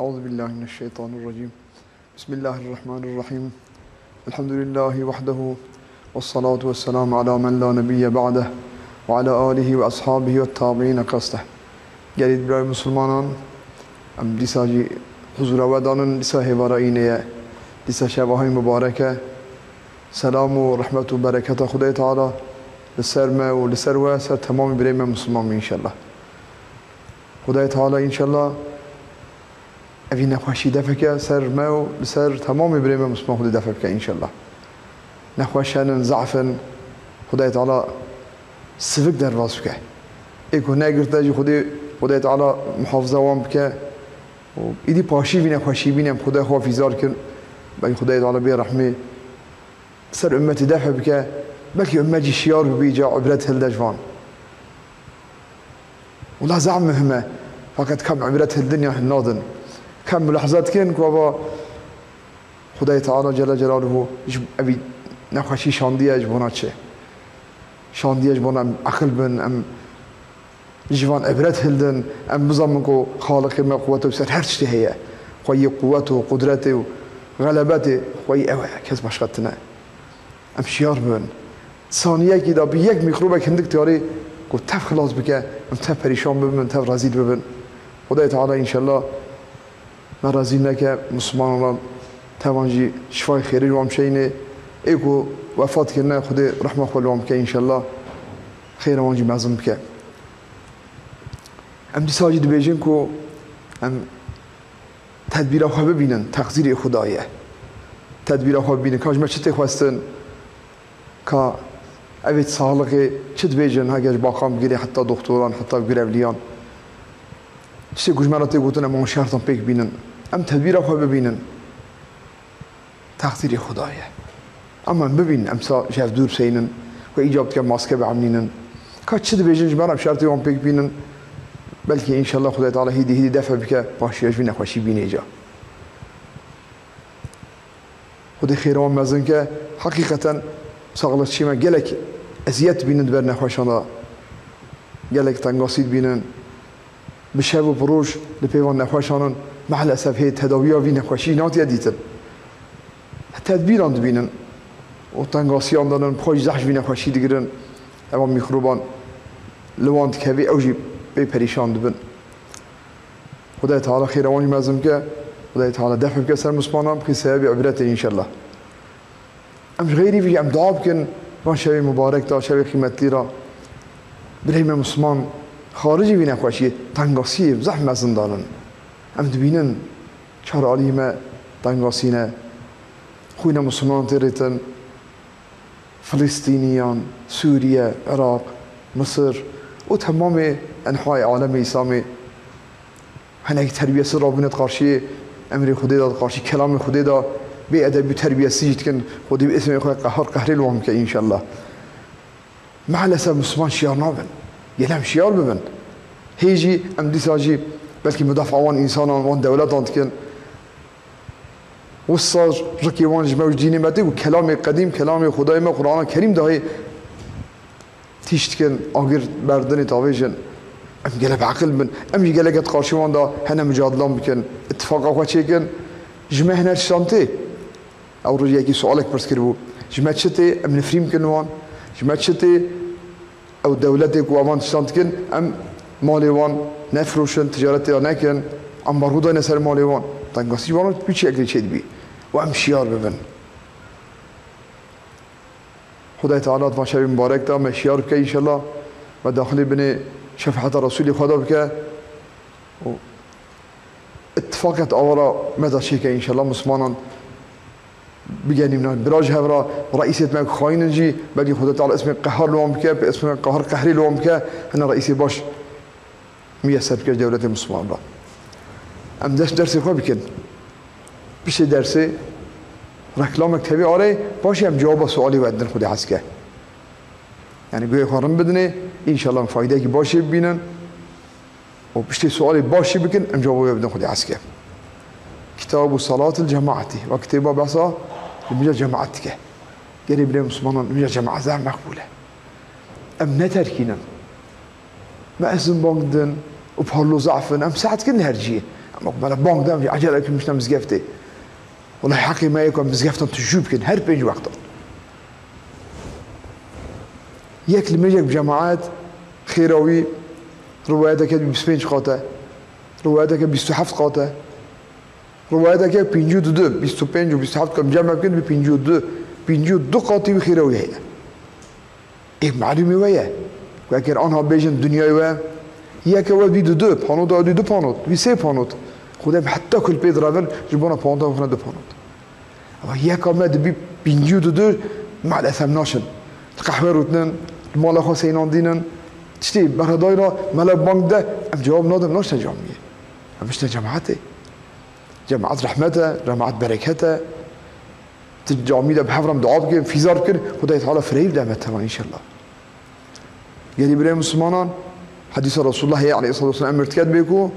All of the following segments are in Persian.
أعوذ بالله من الشيطان الرجيم. بسم الله الرحمن الرحيم. الحمد لله وحده والصلاة والسلام على من لا نبي بعده وعلى آله وأصحابه والتابعين قصده. Gelid برای مسلمانان ام دیساجی حضور ودانن دیسا هوارائینه دیسا شباهای مبارکه سلام و رحمت و برکت خدای تعالی لسر ما و لسر و سر تمام برای ما مسلمان انشالله. خدای تعالی انشالله اوی نخوشی دفع که سر ما و لسر تمام برای ما مسلمان خدای دفع که انشالله. نخوشن ضعفن خدای تعالی سفک در واس بکه. ایکو نگرد داشی خدای تعالی محافظه وام بکه. و ایدی پاشی بینه خوشی بینم خدای حافظار کن بلکه خدای تعالی بی رحمه سر امت دفع بکه بلکه امتی شیار ببیجا عبرت هل دجوان ولا زعم مهمه فقط كم عبرت الدنيا الناظن كم ملاحظات كن كوابا خدای تعالی جل جلاله ابي نخوشي شانديه جبونا چه شانديه جبونا عقل بن ام جوان عبرت هلدن ام بزمكو خالق ما قوته بسر هر شيء هي خوي قوته وقدرته وغلبته خوي كز مشقتنا ام شيار بن ثانيه كده بيك ميكروبك هندك تياري کو تف خلاص بکه ام تف پریشان ببین تف رزیل ببین خدای تعالی انشالله ما رزیل نکه مسلمانان توانجی شفای خیری رو هم شینه ایکو وفات کنه خدای رحمه خلو هم که انشالله خیر وانجی معظم بکه ام دیساجی دو بیجین کو ام تدبیر خواه ببینن تقدیر خدایه تدبیر خواه ببینن که ما چه خواستن که اوید سالقه چه بیجن هاگش باقام گیری حتی دکتران حتی گرفلیان چه گوشمراتی گوتن اما شرطان پیک بینن ام تدبیر خواه ببینن تقدیر خدایه اما ببین امسا شف دور سینن و ایجاب که ماسکه بعملینن که چه بیجن جمرم شرطی وان پیک بینن بلکه انشالله خدای تعالی هیدی دفع بکه باشیش بینه خوشی بینه جا خدای خیران مزن که حقیقتا ساغلت شیما گلک ازیت بینند بر نخوشانا گلک تنگاسید بینن بشه و بروش لپیوان نخوشانن محل اصف هی تداوی وی نخوشی ناتی دیتن تدبیران بینن و تنگاسیان دانن پاش زحش وی نخوشی دیگرن اما میکروبان لواند کوی اوجی بی پریشان دبن خدای تعالی خیروانی مزم که خدای تعالی دفع بکه سر مسلمانان بخی سبب عبرت انشالله امش غیری وی ام دعا بکن وان شبی مبارک دا شبی قیمتی را بریم مسلمان خارجی بینه خوشی تنگاسی زحم ازن دارن ام دبینن چهار علیمه تنگاسینه خوین مسلمان تریتن فلسطینیان سوریه عراق مصر و تمام انحای عالم اسلامی هنگی تربیه سر رابونت قارشی امری خودی داد قارشی کلام خودی داد بی ادبی تربیه سیجت کن خودی به اسم خود قهر لوام که انشالله معلسه مسلمان شیار نابن یلم شیار ببن هیجی ام دیساجی بلکه مدافعان انسانان وان دولتان کن وصار رکی وانج موجودین مده و کلام قدیم کلام خدای ما قرآن کریم دهی تیشت کن آگر بردن تاویجن ام گله بعقل بن ام گله قد قارشی وان دا هنه مجادلان بکن اتفاقا خواه چه کن جمعه هنر شانته او رو یکی سوالک پرس کرد جمعه چته ام نفریم کنوان جمعه چته او دولتی کو آوان شانت کن ام مالی وان نفروشن تجارتی ها نکن ام برهودا نسر مالی وان تنگاسی وانو پیچی اگری چید بی و ام شیار ببن خدای تعالی ما شب مبارک دا شیار بکه انشالله و داخلی بین شفاعت رسول خدا بکه و اتفاقت آورا مداشی که انشالله مسلمانان بگنیم نه براج هورا رئیسیت ما خاین جی بلی خدا تعالی اسم قهر لوام که به اسم قهر قهری لوام که هن رئیسی باش میسر که دولت مسلمان را ام درس خواه بکن پیش درس رکلام کتابی آره باشی هم جواب سوالی ودن خودی حس که یعنی گوی خارم بدنه انشالله فایده که باشی ببینن و پیش سوالی باشی بکن ام جواب بدن خودی حس که كتاب صلاة الجماعة وكتابه بصا بمجا جماعتك قريب لي مسلمان بمجا جماعة زعم مقبولة أم نتركينا ما اسم بانكدن وبهالو ضعفن أم ساعد كن هرجية مالا بانك دام في عجلة كم مش مزقفتي والله حقي ما يكون مزقفتهم تجوب كن هر بينج وقتهم يك لما يجيك بجماعات خيراوي روايتك بسبينج قاطع روايتك بيستحفظ قاطع روايتك بينجو دو بيستو بينجو بيستحفظ كم جمع كن بينجو دو قاطع خيراوي هي إيه معلومة وياه وأكيد أنا بيجن دنيا وياه يك هو بيدو دو بانوت أو دو بانوت بيسي بانوت خدام حتى كل بيد رافل جبنا بانوت وفنا دو بانوت أما يك ما دبي بينجو دو مع الأثم ناشن القهوة روتنن المال خاصين دينن تشتي بردايرة ملا بانك ده أم جواب نادم ناش تجامعية أم مش جماعته جماعات رحمته جماعات بركته تجامعية بحفرم دعاء في زار كن خدای تعالی فریب دامته إن شاء الله قال برای مسلمانان حديث رسول الله عليه الصلاة والسلام مرتكب بيكو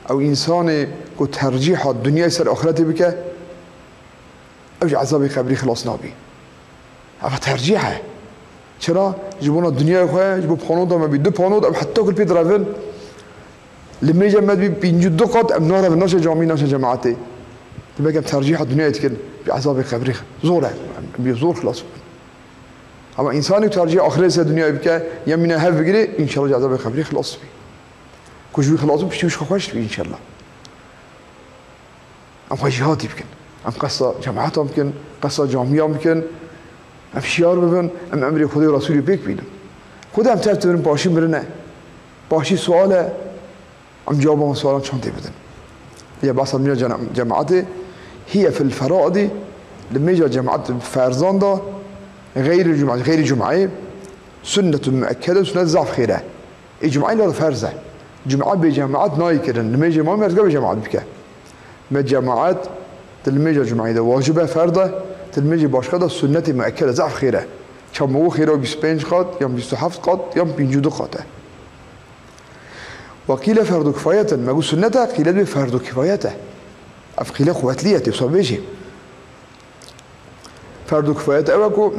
أو إنسان كو ترجيح الدنيا يسر آخرته بك أو عذاب قبري خلاص نابي أما ترجيحه چرا جبونا الدنيا خواه جبو بانود ما بي دو بانود أو حتى كل بيد رافل لما يجي مد بي بينجو دو قط أم ناره في ناشا جامعي ناشا جماعتي لما يجي ترجيح الدنيا يتكن بعذاب قبري زوره بيزور خلاص اما انسانی ترجیح آخرت دنیا بکه یمینه هف بگیره ان شاء الله عذاب قبری خلاص بی کجوی خلاص بشیوش خوش بی ان شاء الله ام خواهیاتی بکن ام قصه جماعت هم بکن قصه جامعه هم بکن ام شیار ببین ام امر خدای رسولی بک بینم خود هم ترتیب بریم باشی برنه باشی سواله ام جواب اون سوالان چون بدن هي بحث من جماعات هي في الفرائض لما يجي جماعات فرزان ده غير جمعة سنة مؤكدة سنة ضعف خيرة الجمعة لا فرزة جمعة بجماعات ناي كده لما يجي ما مرتقى بجماعات بك ما جماعات تلميجة جمعة ده واجبة فرضة تلميجة باشقة سنة مؤكدة ضعف خيرة كم هو خيرة بيسبينج قط يوم بيستحفظ قط يوم بينجود قط وقيل فرض كفاية ما قول سنته قيل بفرض كفايته أفقيل خواتلية تصابيجي فرض كفايته أوكو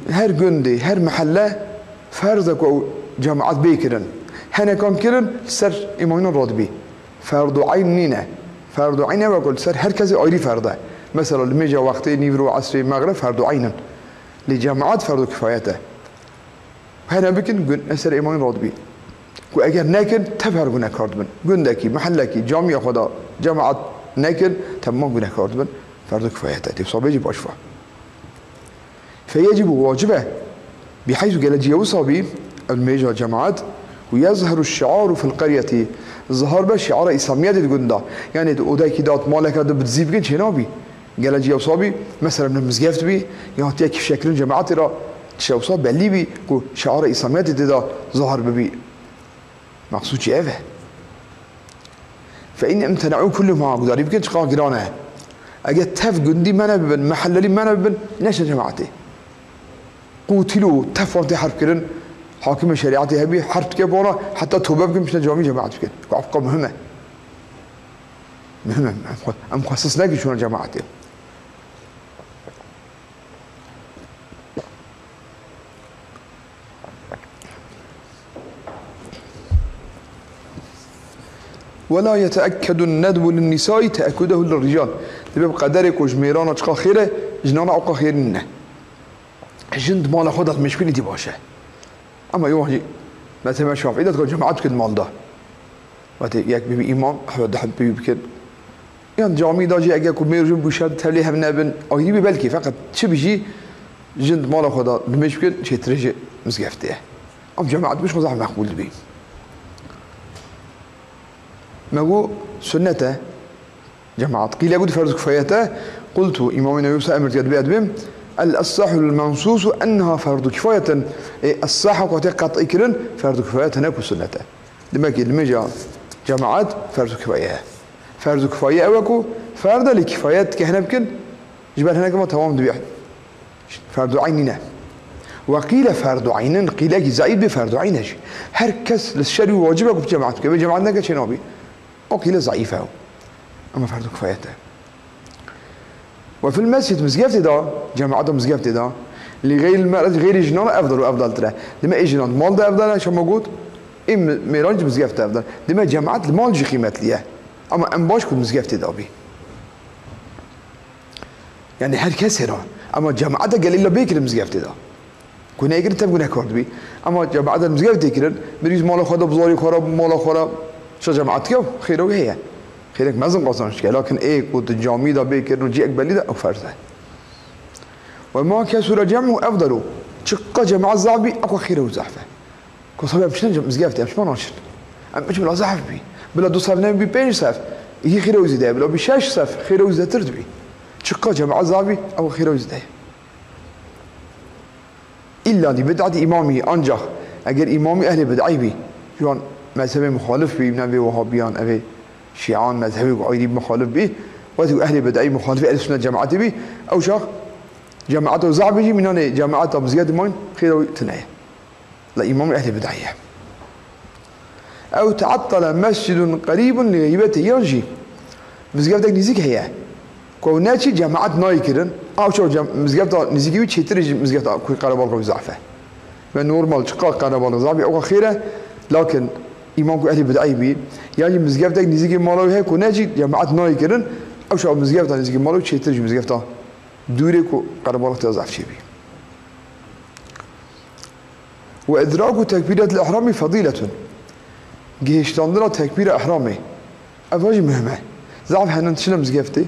هر جندي هر محله فرضك أو جماعات بيكرن هنا كان كرن سر إيماننا راد فرض عين نينا فرض عين أوكو سر هر كذا أيري فرضه مثلا لما جاء وقت نيفرو عصري مغرب فرض عينا لجماعات فرض كفايته هنا بكن سر إيمان راد بي وأجر ناكن تفهر جنا كاردبن جندكي محلكي جامعة خدا جماعات ناكن تمام جنا كاردبن فرض كفايته تصابيجي باشفا فيجب واجبه بحيث قال جيوصابي الميجا جماعات ويظهر الشعار في القرية ظهر به شعار إسلامية الجندا يعني أوداي كدات مالك هذا بتزيب جن شنابي قال جيوصابي مثلا من المزجفت بي يعطيك كيف شكل جماعات را جيوصاب بلي بي كو شعار إسلامية ده ظهر ببي مقصود شيء هذا فإن امتنعوا كل ما قدر يمكن تقع جرانه أجت تف جندي ما نبن محللي ما نبن ناس جماعتي قتلوا تفرت حرب كرن حاكم شريعتي هبي حرب كبارة حتى توبة بكم مش نجامي جماعة كده أفكار مهمة أم خصص لك شو جماعتي ولا يتأكد الندب للنساء تأكده للرجال تبقى قدرك وجميران أشقا خيره جنان أقا خيرنا جند مال خودت مشكلة دي باشه أما يوم مثلا شاف إذا تقول جماعات كده مال ده وقت ياك بيبي إمام أحمد ده بيبي بكده يعني جامي ده جي أجا كمير جنب وشاد تليه من ابن أو يبي بلكي فقط شو بيجي جند مال خودت بمشكلة شيء ترجع مسقفته أم جماعات مش مزاح مقبول بيه ماقو سنته جماعات قيل يقول فرض كفايته قلت إمامنا يوسف أمرت يد بيد الصح المنصوص أنها فرض كفاية الصح قد قطع كرن فرض كفاية ناكو سنته لما جاء جماعات فرض كفاية فرض كفاية أوكو فرض لكفايات كهنا بكن جبال هناك ما تمام دبيع فرض عيننا وقيل فرض عين قيل زائد بفرض عين هركس للشرع واجبك بجماعتك كما جماعتنا كشنابي وقيل ضعيفه اما فرض كفايته وفي المسجد مسقفتي ده جماعته مسقفتي ده لغير المرأة غير جنان افضل وافضل ترى لما اي جنان مال ده افضل شو موجود این میرانج مزگفت افضل دم جماعت المال جی قیمت لیه اما ام باش کو مزگفت دابی يعني هر کسی را اما جماعت قليل بيكر مزگفت دا كنا يقدر تبغى نكرد بي اما جماعت المزگفت يقدر مريض مال خدا بزاري خراب مال خراب شو جماعت كيو خيره هي خيرك مازن قصانش كه لكن ايه كنت الجامي دا بيكر نجي اقبل ده او فرزه وما كسر جمع افضل شق جماعه زعبي اكو خيره وزحفه كصبي مش نجم مزگفت مش مناشر ام مش بلا زحف بي بلا دو صف نبي بين صف يجي خيره وزيده بلا بشاش صف خيره وزيده ترد بي شقا جماعة زابي أو خير وزده إلا لبدعة إمامي أنجح أجر إمامي أهل بدعي بي جوان مذهبي مخالف بي من أبي وهابيان أبي شيعان مذهبي وعيدي مخالف بي وذو أهل بدعي مخالف أهل السنة جماعة بي أو شخ جماعة زعبي من أنا جماعة بزيادة من خير تناية لا إمامي أهل بدعية أو تعطل مسجد قريب لغيبته يرجي مزقفتك نزيك هي كوناتي جماعات ناي كرن او شو مزقفتا نزيكي وي تشتري مزقفتا كوي قربالك زعفه من نورمال شقا قربالك زعبي او خيره لكن امامكم اهل بدعي بي يعني مزقفتا نزيكي مالو هي كوناتي جماعات ناي كرن او شو مزقفتا نزيكي مالو تشتري مزقفتا دوريكو قربالك زعف شي بي وادراك تكبيره الاحرام فضيله جهشتاندرا تكبير احرامي افاجي مهمه زعف هننتشنا مزقفتي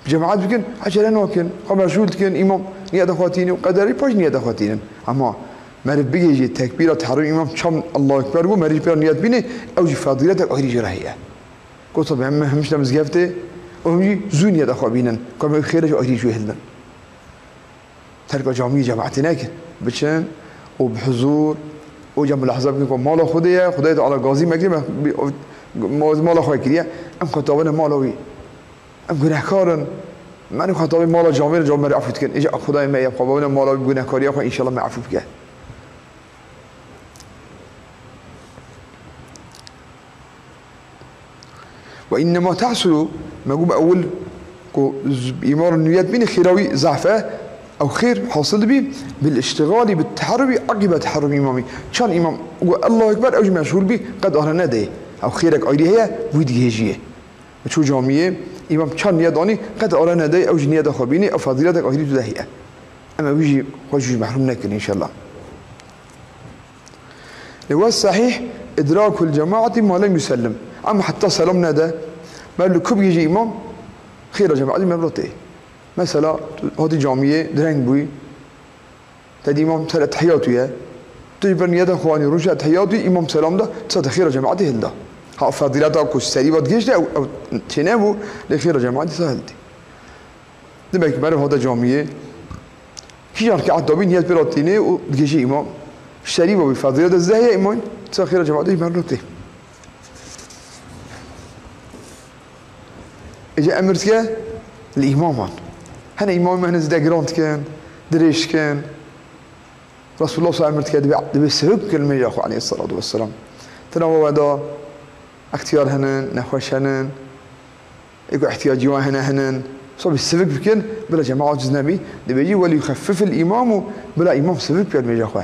جماعات بكن عشان نوكن خمر شولت كن إمام نياد خواتيني وقدري باش نياد خواتيني أما مرد بيجي تكبيرة تحرم إمام شام الله أكبر و مرد بير نياد بيني أو جي فضيلتك أهري جرهية قلت طبعا همش لمزقفته وهم زون نياد خوابينن كم خيرش أهري شو هلن ترك جامعي جماعتنا كن بشان وبحضور وجنب الأحزاب كن مالا خديه خديه على غازي مكري مالا خوي كريه أم كتابنا مالوي ام گناهکارن من خطابی مالا جامعه جامعه عفو کن اجا خدای ما یبقى بابنا مالا گناهکاری آخه ان شاء الله ما عفو بکه وانما تحصل مجوب اول إمار النيات بين خيراوي زعفه او خير حاصل بي بالاشتغال بالتحربي عقب تحرب امامي كان امام الله اكبر او مشغول بي قد اهرنا ده او خيرك ايدي هي بودي هجيه شو جامعه إمام كان نياداني قد أرانا داي أو جنياد خابيني أو فضيلتك أو هريت دهية أما بيجي خوش محروم نكن إن شاء الله هو الصحيح إدراك الجماعة ما لم يسلم أما حتى سلمنا ده ما له كب يجي إمام خير جماعة مرتين مثلا هذه جامعة درين بوي تدي إمام ثلاث تحياته يا تجيب نياد خواني رجع تحياته إمام سلام ده تصدق جماعة هلدا ها فضيلتها كوش سريبات جيش ده أو تنامو لخير جماعة سهلتي دمك مرة هذا جامعة كي جان كعد دابين هي براتينه وجيشي إمام سريبة بفضيلة الزاهية إمام تخير جماعة مرتين إجا أمرتك الإمامان هنا إمام هنا زدا جرانت كان دريش كان رسول الله صلى الله عليه وسلم دبي سبب كلمة يا أخو عليه الصلاة والسلام تناو ودا اختيار هنن نخوش هنن يقول احتياج جوا هنن صوب السبب بكن بلا جماعة النبي دبي ولي يخفف الإمام بلا إمام سبب كلمة يا أخو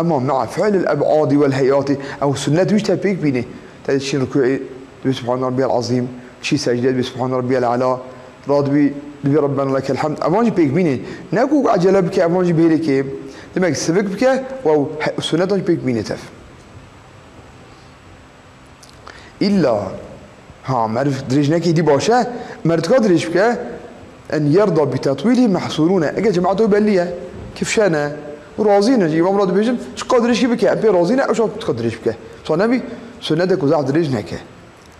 أما مع فعل الأبعاد والهيئات أو سنة وش تبيك بيني تجد شيء ركوعي سبحان ربي العظيم شيء سجدة سبحان ربي الأعلى راضي ربنا لك الحمد أمانجي بيك بيني ناكو عجلة بك أمانجي بيلك لما سبق بك أو سنة بيك بيني تف إلا ها معرف دريجنا كي دي باشا مرتكا دريج بك أن يرضى بتطويله محصورون أجا جماعته بليه كيف شانا راضينا جي إمام راضي بيجن شو قادريش بك أبي راضينا أو شو تقدريش بك صنبي سنتك وزع دريجنا كه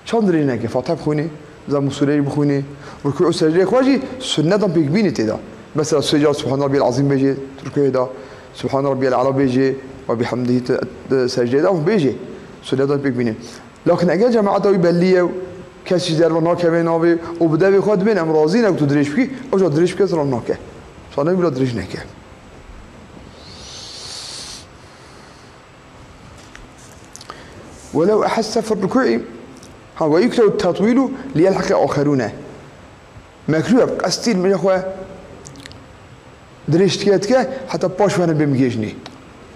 شان دريجنا كه فاتح بخوني زي مسؤولية بخوني ركوع السجدة خواجي سنة بيك بيني تدا مثلا السجدة سبحان ربي العظيم بيجي ركوع ده سبحان ربي الأعلى بيجي وبحمده سجدة بيجي سنة بيك بيني لكن أجا جماعته يبليه كسي دربنا كمان نبي وبدأ بيخد بين أمراضين أو تدريش بكي أو جا دريش بكي زرنا كه صانع بلا دريش نكه ولو أحس في الركوع هو يكتب التطويل ليلحق آخرونه مكروه قصدين من أخوة دريشتكيتك حتى باش وانا بمجيجني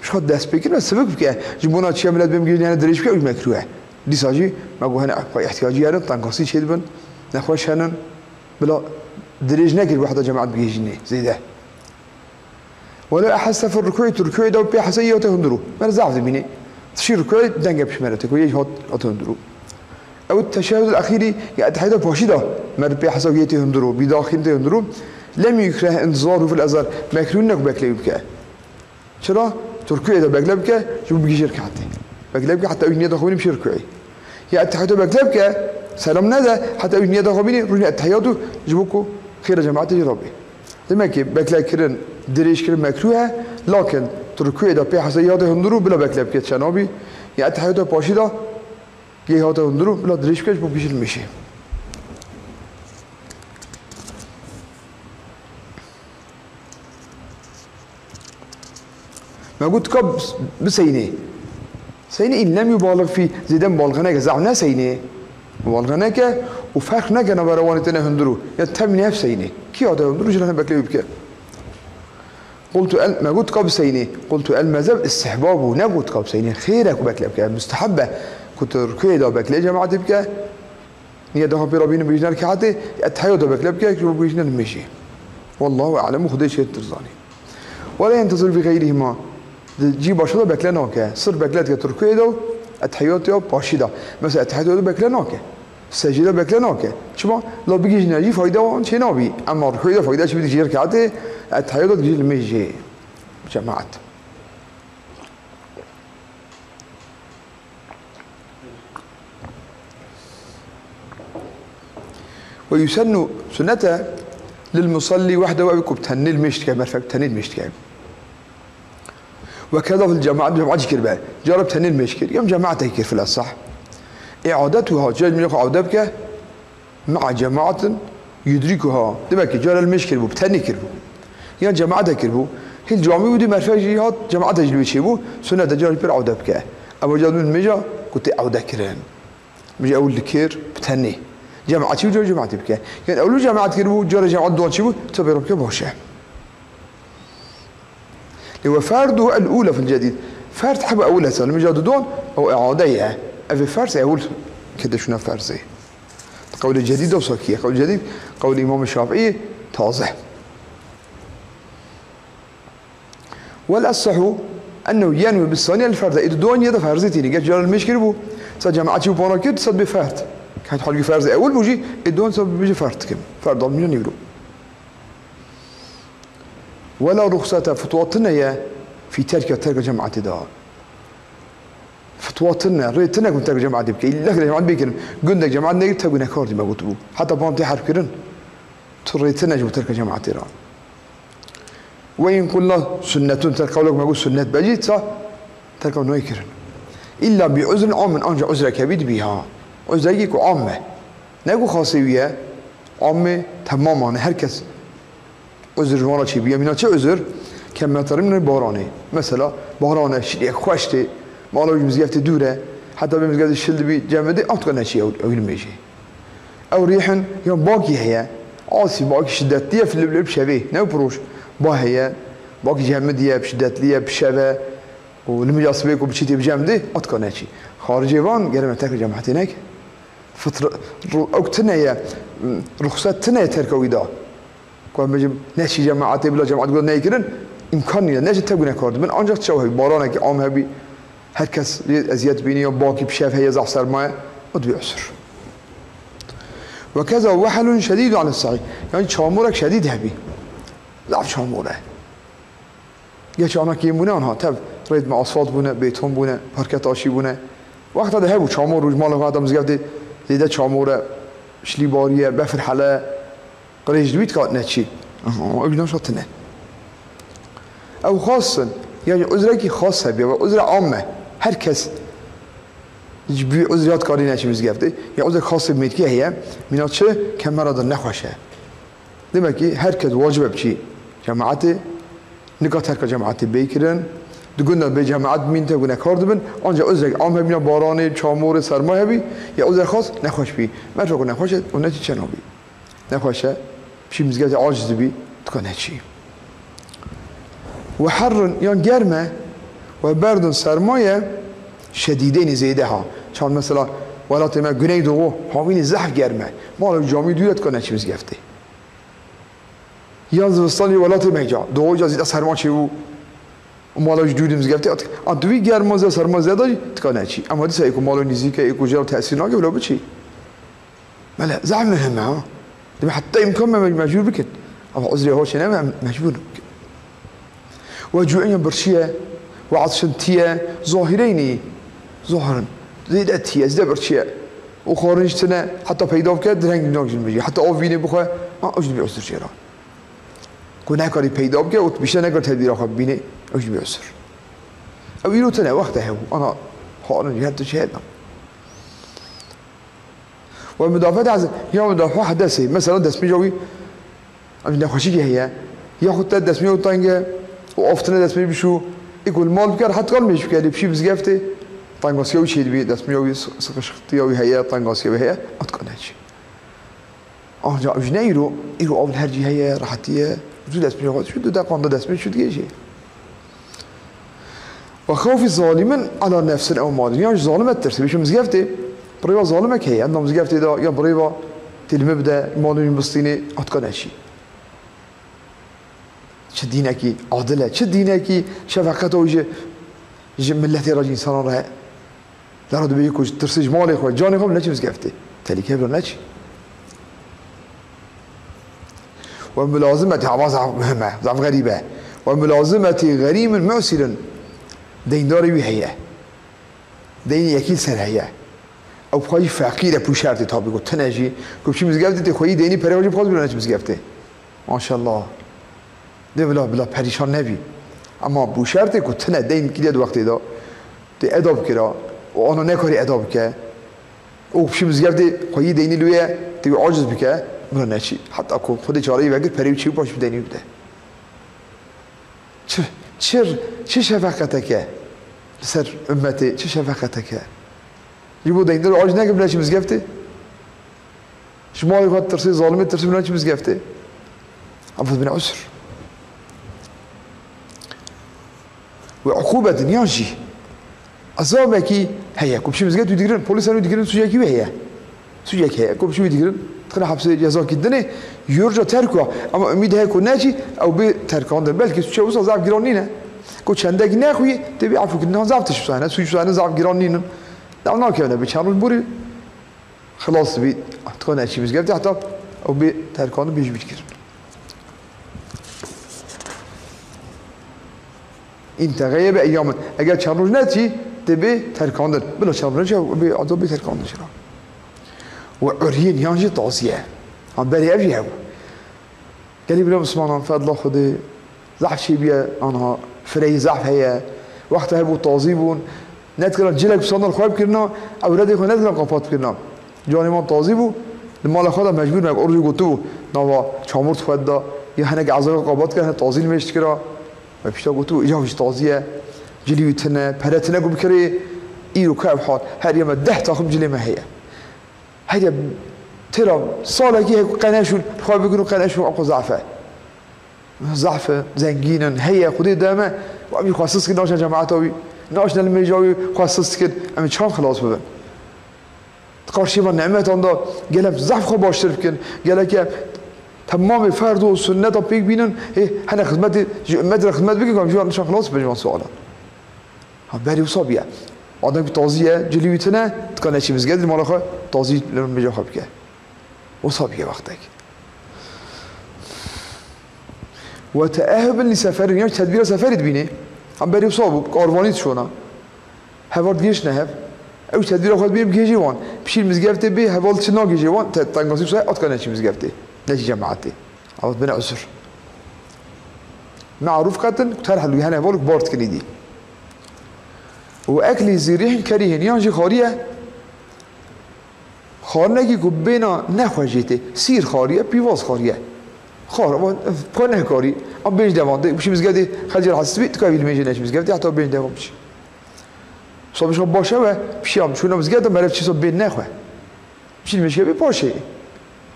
مش خد دست بکن و سبک بکه جبونا چی عملت بهم گیرن درش بکه اوج مکروه دیساجی ما گوهن احتیاجی هرن تنقصی چه دبن نخواش هنن بلا درج نكر واحدة جماعة بيجيني زي ده ولا أحس في الركوع تركوع ده بيحس أيه تهندرو ما رزعت بيني تشير ركوع دنجب شمالتك ويجي هات تهندرو أو التشهد الأخير يأتحيده باشيده ما بيحس أيه تهندرو بداخل تهندرو لم يكره انتظاره في الأزهر مكرونك بكلي بك شرا تركوع ده بكلي بك شو بيجي شركاتي بكلي بك حتى أيه دخولي بشركوعي يأتحيده بكلي بك سلام ندى حتى أيه دخولي رجع التحياته جبوكو خير جماعتي جربي لما كي بكلي كرن دريش كرن مكروه لكن تركوع ده بيحس هندرو بلا بكلي بك شنابي يأتحيده باشيده یه هات هندرو بلا دريش كش بوكيش المشي ما قلت كب بسيني سيني إن لم يبالغ في زيدان بالغناك زعنا سيني بالغناك وفرق نكنا بروانتنا هندرو يتمني نفس سيني كي هذا هندرو جلنا بكلي بك قلت ما قلت قب سيني قلت المذهب استحباب ونقول قب سيني خيرك وبكلي بك مستحبة كنت ركوع ده بكلي جماعة بك نية ده برابين بيجنا كعادة التحية ده بكلي بك بيجنا المشي والله أعلم وخذ شيء ترزاني ولا ينتظر بغيرهما جيب باشده بكلناك صر بكلت كتركوع ده التحيات ده باشده مثلا التحيات ده بكلناك سجده بكلناك شما لو بيجي نجي فايدة وان شيء نبي أما ركوع ده فايدة شو بدي جير كعادة التحيات ده تجي المشي جماعة ويسن سنته للمصلي وحده ويكب تهني المشت كما مرفق تهني المشت كما وكذا في الجماعة كربا جرب تهني المشت يوم جماعته يكير في الأصح إعادتها جاء من يقع عودبك مع جماعة يدركها دمك جرى المشت كربو بتهني كربو يعني جماعته كربو هي الجامعة ودي مرفق جهات جماعته يجلو يشيبو سنة جرى بير عودبك أبو جاد من مجا كنت عودة كران مجا أول الكير بتهني جماعة شو جو جماعة بك يعني أولو جماعة كربو جرى جماعة دون شو تبي ربك بوشه هو فرده الأولى في الجديد فرد حب أولها سنة مجاد دون أو إعادية أفي فرس أول كده شنو فرزي قول الجديد وصكية قول الجديد قول الإمام الشافعي تازه والأصح أنه ينوي بالثانية الفرد إذا دون يده فرزتيني قال جرى المش كربو صار جماعة شو بانا كده صار بفرد كانت حلقة فرز أول بوجي الدون سبب بيجي فرد كم فرد ضمن يورو ولا رخصة فتواتنا في ترك جماعة دا فتواتنا ريتنا كنت ترك جماعة بك إلا جماعة بيكن قلنا جماعة نيجي تقولنا كاردي ما قلتوا حتى بامتي حرف كرن تريتنا جو ترك جماعة دا وين قلنا سنة ترك قولك ما قلت سنة بجيت صح ترك نويكرن إلا بعذر عام من أنجا عذر كبير بها عذرك عامة نقول خاصية عامة تماما هركس عذر وانا شيء بيا منا شو عذر كم ترى من البارانة مثلا بارانة شيء خوشته ما له مزيفت دوره حتى بمزجات الشلد بي جامدة أتقن شيء أو المشي أو ريحن يوم باقي هي عاصي باقي شدتية في اللب شبيه نو بروش باهية باقي جامدية بشدتية بشبه والمجاس بيك وبشيتي بجامدة أتقن شيء خارجي وان قالوا ترك جماعتينك فترة أوقتنا هي رخصتنا ترك ويدا كون بجيب نشي جماعتي بلا جماعة تقول نيكرن إمكانية نجد تبغى كارد من أنجح تشوفه بارانك عام هبي هركس أزياد بيني وباقي بشاف هي زع سرماء ودبي عسر وكذا وحل شديد على الصعيد يعني شامورك شديد هبي ضعف شاموره يا شامك يمونه أنها تب ريد مع أصوات بنا بيتهم بنا حركات عشي بنا وقت هذا هبو شامور وجمال هذا مزجفت زيادة شاموره شلي بارية بفر حلا قريش دويت كات نتشي أجناش شطنا أو خاصا يعني عذرك خاصة بيا وعذر عامة هر كس يجبي عذرات كاري نتشي مزجفت يعني عذر خاص بميتكي هي من أشياء كم مرض النخوشه دمكي هر كس واجب بشي جماعته نقاط هر جماعته بيكرن دقنا بجماعات مين تقولنا كاردبن آنجا عذرك عام هبينا بارانه چامور سرما هبي يا عذر خاص نخوش بي ما تقول نخوشه ونتي چنابي نخوشه بشي مزجات عاجز بي تكون هالشي وحر يعني جرمه و بردن سرمایه شدیدین زیده ها چون مثلا ولات ما گناه دو هاوین زحف گرمه مال جامی دویت کنه چی مزگفته یا زمستانی ولات ما جا دو جا زیده سرما چی و مالش دودی مزگفته دوی گرم زیده سرما زیده تکنه چی اما دیسه ایکو مالو نیزیکه ایکو جا تأثیر ناگه ولا بچی ملا زحف مهمه ها دم حتى يمكن ما مجبور بكت أو عذري هو شيء ما مجبور بكت وجوعيا برشية وعطشنتية ظاهرين ظاهرا زيد أتية زيد برشية وخارجتنا حتى بيداف كده درنگ ناجن بيجي حتى أوفيني بخواه ما أجد بيعسر شيرا كنا كاري بيداف كده وتبيشة نقدر تدبير آخر بيني أجد بيعسر أو يلو تنا وقتها هو أنا خارج جهات شهادنا والمدافعات عز يا مدافع حدثي مثلا دسمي جوي عندنا خوشي هي ياخذ تد دسمي وطنجه وافتنا دسمي بشو يقول مال بكر حتى قال مش بكالي بشي بزقفته طنجاسيوي شي بي دسمي جوي سقشتيوي هي طنجاسيوي هي اتقن هادشي جا جنيرو يرو اول هرجي هي راحتيه شو دسمي جوي شو دا قند دسمي شو دجي وخوف الظالم على نفس او مال يعني ظالم ترسي بشو مزقفته بريوا ظالمك هي عندهم زقفتي دا يا بريوا تلمبدا مالون بسطيني اتقن هادشي چه دينكي عادله چه دينكي شفقته وجه ملتي راجي انسان راه لا راد بيكو ترسج مالي خو جاني خو نچ مزقفتي تليكه بلا نچ وملازمه عواز مهمه ضعف غريبه وملازمه غريم معسر دينداري وهي دين يكيل سر هي او خواهی فقیره پوشرتی تا بگو تنجی که چی مزگفته تی خواهی دینی پره واجب خواهد بلانه چی مزگفته ماشاءالله ده بلا پریشان نبی اما پوشرتی که تنه دین کلیه دو وقتی دا دی اداب کرا و آنو نکاری اداب که او چی مزگفته خواهی دینی لویه تی عاجز بکه بلانه چی حتی که خود چاره وگر پره چی باش دینی بده چه شفقته که سر امتی چه شفقته که يبو ده يندر عاجز ناقب ناچ مزقفته شمال يقعد ترسي ظالمي ترسي ناچ مزقفته أفضل من عسر وعقوبة ينجي أصابك هي كم شيء مزقفته يدقرن بوليس أنو يدقرن سجاكي وهي سجاكي هي كم شيء يدقرن تخلي حبس جزاك الدنيا يرجع تركه أما أميد هيك وناجي أو بتركه عند البلد كي شو وصل زعف جرانينه كل شندق ناخوي تبي عفوا كنا زعفتش بسانه سوي بسانه زعف جرانينه لا ناكينا بيشانو البوري خلاص بي تكون هادشي مزقفته حتى أو بتركانه بيجي بيتكر انت غيب أيام أجل شهر ناتي تبي تركانه بلا شهر ناتي بي عضو بتركانه شرا وعريان يانجي تعصيه عم بالي أبي هو قال لي بلا مسلمان فضل خدي زعف شي بيا أنا فري زعف هي وقتها هبو تعظيبون نذكر جلك بصندل خواب كرنا أولادي خو نذكر قفات كرنا جاني ما تعظيبو لما لخدا مجبور نك أرجو قطو نوا شامورت خدا يا هناك عزاق قبات كره تعظيم مشت كرا و پیشتا قطو إجابش تعظيه جلي وتنا بهرتنا قب كري إيرو كاب حال هر يوم 10 تاخم جلي ما هي هيدا ترى صالة كي قناشون خواب بيقولوا قناشون أقوى ضعفه زنجينا هي خدي دامه وأبي خاصص كده عشان جماعته ناش نلمي جاوي خاصص كده أمي شام خلاص ببن تقارشي من نعمة عنده قال ضعف خو باشتر بكن قال كي تمام فرض والسنة طبيق بينن إيه هنا خدمتي مدرسة خدمت بيجي كم جوار نشان خلاص بجمع سؤالا هباري وصابية عندك تعزية جليوتنا تكون شيء مسجد الملاخة تعزية لما بيجي خبكة وصابية وقتك وتأهب لسفر يعني تدبير سفر تبينه هم بري وصابوا كاروانيت شونا هوارد جيش نهب أو تدبير خد بيم كي جوان بشيل مزجفته به هوالد شنا كي جوان تانغاسي بسه أتكلم شيء مزجفته نجي جماعتي عوض بنا عسر معروف قتن ترى حلو هنا هوالد بارت كنيدي وأكل زريح كريه يعني خارية خارنگی کو بنا نخواجیته سیر خاریه پیواز خاریه خار پنه کاری ام بینج دوانده بشی مزگدی خجر حسبی تکایل میشه نش مزگدی حتی بینج دوام بشی صبحش باشه و پیام چون مزگد مرف چیزا بین نخواه بشی میشه بی پاشه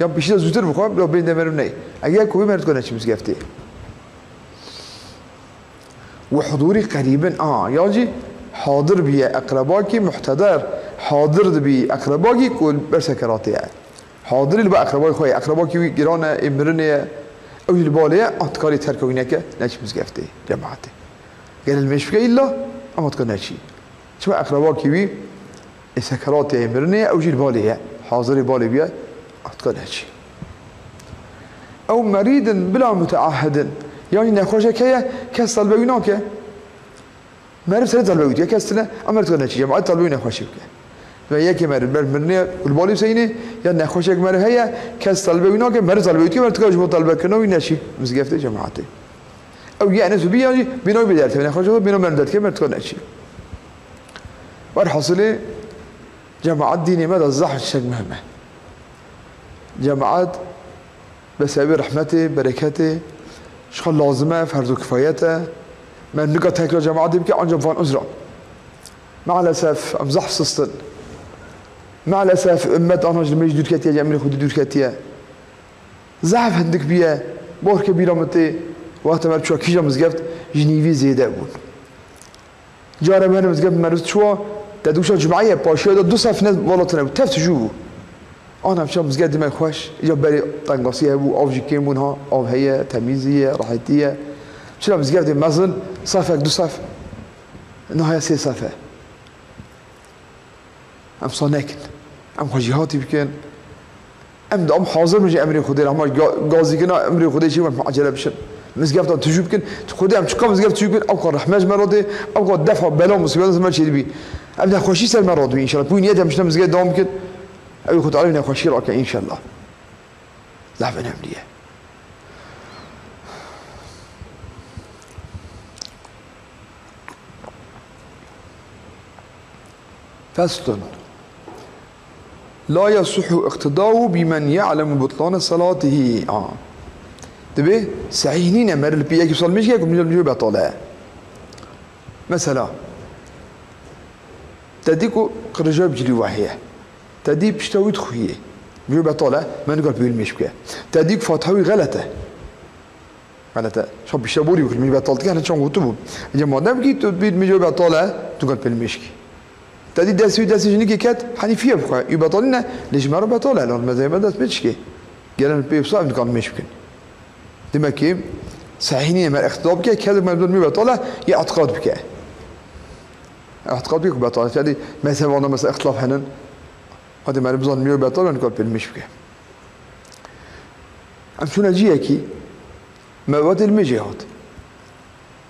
یا بشی زودتر بخوام یا بین دمرم نه اگه کوی مرد کنه چی مزگفتی وحضوري قريبا ياجي حاضر بي أقرباكي محتضر حاضر بي أقرباكي كل برسكراتي يعني حاضر اللي بقى أقرباكي خوي أقرباكي جيرانا إمرنيا أو البالية أتكاري تركوينك ناش مزقفتي جماعتي قال المشفى إلا أما تكون شيء شو أقرباكي بي سكراتي إمرنيا أو البالية حاضر بالي بيا أتكون شيء أو مريض بلا متعهد يعني نخوشك هي كاس طلبيناك ما عرفت طلبيوت يا كاستنا أمر تكون شيء جماعة طلبين نخوشك فهي كمريض بالمرنيا والبالي سيني يعني نخوشك مر هي كاس طلبيناك مر طلبيوت ما تكونش مطالبة كنا وينشي مزقفته جماعتي أو يعني سبي يعني بينو بدارته نخوشك بينو من بدارته ما تكون شيء والحاصل جماعة ديني ماذا الزحف الشيء مهمة جماعات بسبب رحمته بركته شغل لازمه فرض كفايته من نقطة تكلا جماعة دي بكي عنجم فان أزرع مع الأسف أمزح سستن مع الأسف أمت أنا جميش دور كتيا جميل خود دور كتيا زحف هندك بيا بور كبيرة متى وقت ما بشوا كيجا مزقفت جنيفي زيادة أبون جارة من مزقفت مرست شوا تدوشا جمعية باشيا دو صف ناس والله تفت جوبو أنا مشان مزقفت دماغ خوش إجا بري طنقاسية أبو أو جي كيمونها أو هي تمييزية راحتية شلون مزقفت مزن صفك دو صف نهاية سي صفة أم صناكن أم خجيهاتي بكن أم حاضر مجي أمري خدي لهم جازي كنا أمري خدي شيء ما عجلة بشن مزقفت أنت تجيب كن خدي أم تشقى مزقفت تجيب أو قر رحمة مرضي أو قر دفع بلا مصيبة زمان شيء بي أم ده خوشي سال مرضي إن شاء الله بوين يده مش مزقفت دوام كن أو يخد علينا خوشي رأك إن شاء الله لعبة نملية فصل لا يصح اقتداؤه بمن يعلم بطلان صلاته تبي سعينين مر البيئة يصل مش كيكم مجرد بطالة مثلا تديكو قرجاب جري واحية تدي بشتوي تخويه مجرد بطالة ما نقول بيقول مش بكا تديك فاتحوي غلطة شو بيشتبوري وكل مجرد بطالة كان شو قطبه جماعة نبكي تبي مجرد بطالة تقول بالمشكي تدي دسوي جنيكي كات حنيفية بخوا يبطلنا ليش ما ربطوله لأن ماذا ما دس بتشكي قالنا بيبصا بنقول مش بكن دمكي صحيحين ما اختلاف كي كذا ما بدون يبطله يعتقد بك اعتقد بك بطله تدي مثلا أنا مثلا اختلاف هنن هذا ما بزون ميو بطله نقول بالمش بك أم شو نجيكي ما وقت المجيهات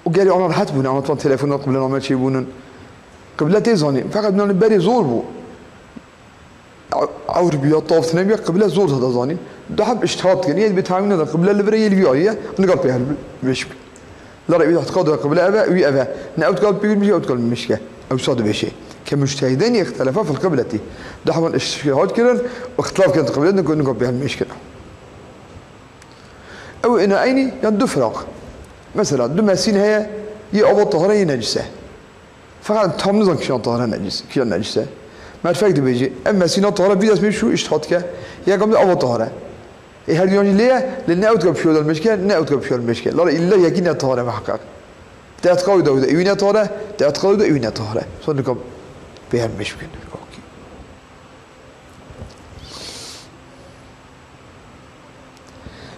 وقالي أنا رحت بنا أنا طلعت تليفون قبل أنا ما تشيبونن قبل تيزاني فقط بدنا نبري زور بو عور بيا طاف ثنبيا قبل زور هذا زاني دحب اجتهاد كان يد بتعاملنا هذا قبل اللي الفياية نقول بها مش لا رأي اعتقاد قبل أبا وي أبا نأوت قال بيقول مش أوت قال مشكة أو صاد بشيء كمجتهدين يختلفا في القبلة دحب اجتهاد كان واختلاف كانت قبلتنا نقول بها المشكلة أو إن عيني يندو فراق مثلا دو ماسين هي يأبو طهرة نجسة فقط تام نزن كشان طهرة نجس كشان نجسة ما الفرق بيجي أما سينا طهرة بيدرس من شو اجتهادك يا قبل أول طهرة إيه هل يعني ليه لأن أوت قبل شو المشكلة نأوت قبل شو المشكلة لا إلا يجينا طهرة محقق تعتقد ده يوينا طهرة تعتقد ده يوينا طهرة صدقكم بها المشكلة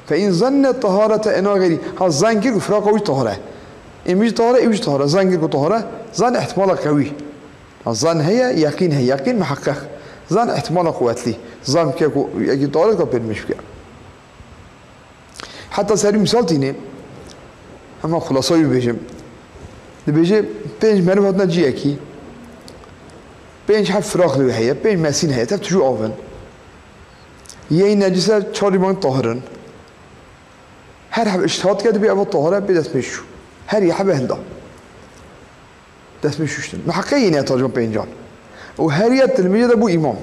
فإن ظن الطهارة أنه غيري هالظن كيف فراق قوي طهرة إمش طهرة إمش طهرة ظن كيف طهرة ظن احتمال قوي الظن هي يقين محقق ظن احتمال قوتلي ظن كيف يجي طهرة قبل المشكلة حتى سري مثال تيني أما خلاصة بيجم بيجي بينج معلومات نجي أكي بينج حب فراق لي هي بينج ماسين هي تبت شو أوفن يي نجسة شاري من طهرن هر حب اجتهاد كده بيبقى طهرة بدس مشو هر يحب هندا دس مشوشتن محققين يا ترجمة بينجان وهر التلميذ ده بو إمام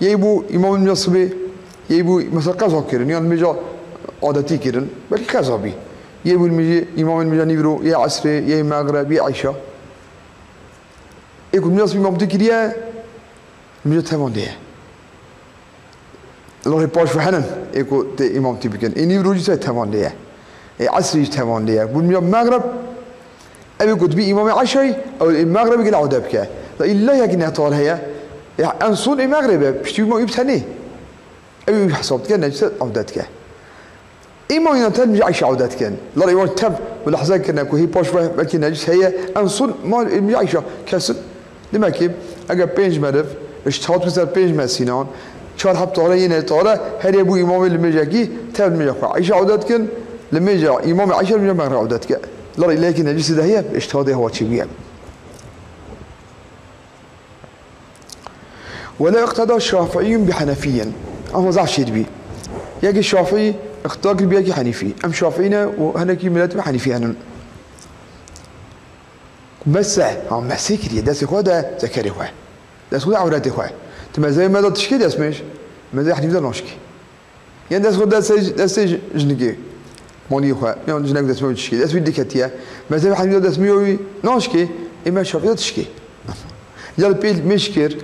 يبو إمام المصبي يبو مثلا قضاء كيرن يعني المجا عادتي كيرن بل قضاء بي يبو المجا إمام المجا نيرو يا عصري يا مغرب يا عشاء يكون المصبي إمام تكريه المجا تمام ده الله يبارك فحنن يكون إمام تبيكن إني بروجي تمام ده عصري تمام ده والمجا مغرب أبي قد بي إمام عشري أو المغرب يقول عودبك إلا يقين طال هي أنصون المغرب بشتي ما يبتني أبي حسبت كان نجس عودتك إمام ينتهي مش عايش عودتك لا يوم تب ولحظة كنا كوهي باش بلكن نجس هي أنصون ما مش عايشة كسر لما كيب أجا بينج مدف اشتهات مثل بينج مسينان شار حب طالع ينه طالع هذا أبو إمام اللي مجاكي تب مجاك عايش عودتك لما جاء إمام عشر مجا مغرب عودتك لا لكن نجس ده هي اشتهات هو شيء بيعمل ولا اقتدى الشافعي بحنفيا أما زع شيء بي يجي الشافعي اقتدى بيجي حنيفي أم شافعينا وهنا كي ملات بحنيفي أنا بس هم مسكري داس خدا ذكري خوا داس خدا عورتي خوا تما زي ما تشكي داس مش ما زي حنيفي ده نشكي يعني داس خدا داس جنكي موني خوا يعني جنك داس ما تشكي داس بدي كتيا ما زي حنيفي داس ميوي نشكي إما شافعي تشكي يلا بيل مشكر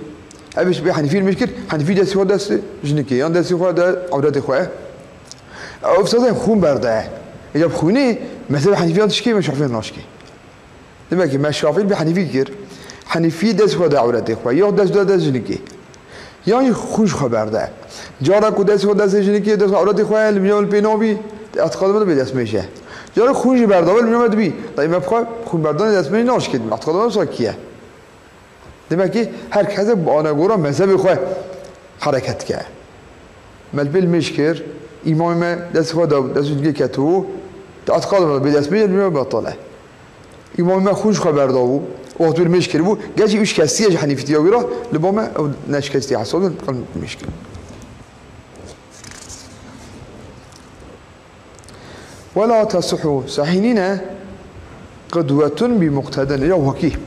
أبيش بحنيفي المشكل حنيفي داس خدا داس جنكي يعني داس خدا عورتي خوا أو فصدق خون برده إذا بخوني مثلا حنيفي تشكي ما شافعي نشكي لما كي ما شافعي بحنيفي كير حنيفي داس خدا عورتي خوا يا داس جنكي يعني خوش خبر ده جارا کودش خودش جنکی دست عورتی خواه میام الپیناوی اعتقاد من به دست میشه جارا خوش برداول میام دبی طيب ما بخواه خون بردان دست میشه ناش کد اعتقاد من ساکیه demek ki herkese bu ana göre mezhebi خواه حرکت که ملبل مشکر امام دست خود دست جنکی کتو اعتقاد من به دست میشه میام بطاله امام خوش خبر داو وقت المشكلة بو جاجي إيش كاستية حنيفي تياويرا لبما أو ناش كاستية حصل قال المشكلة ولا تصح صحيحين قدوة بمقتدى يا وكي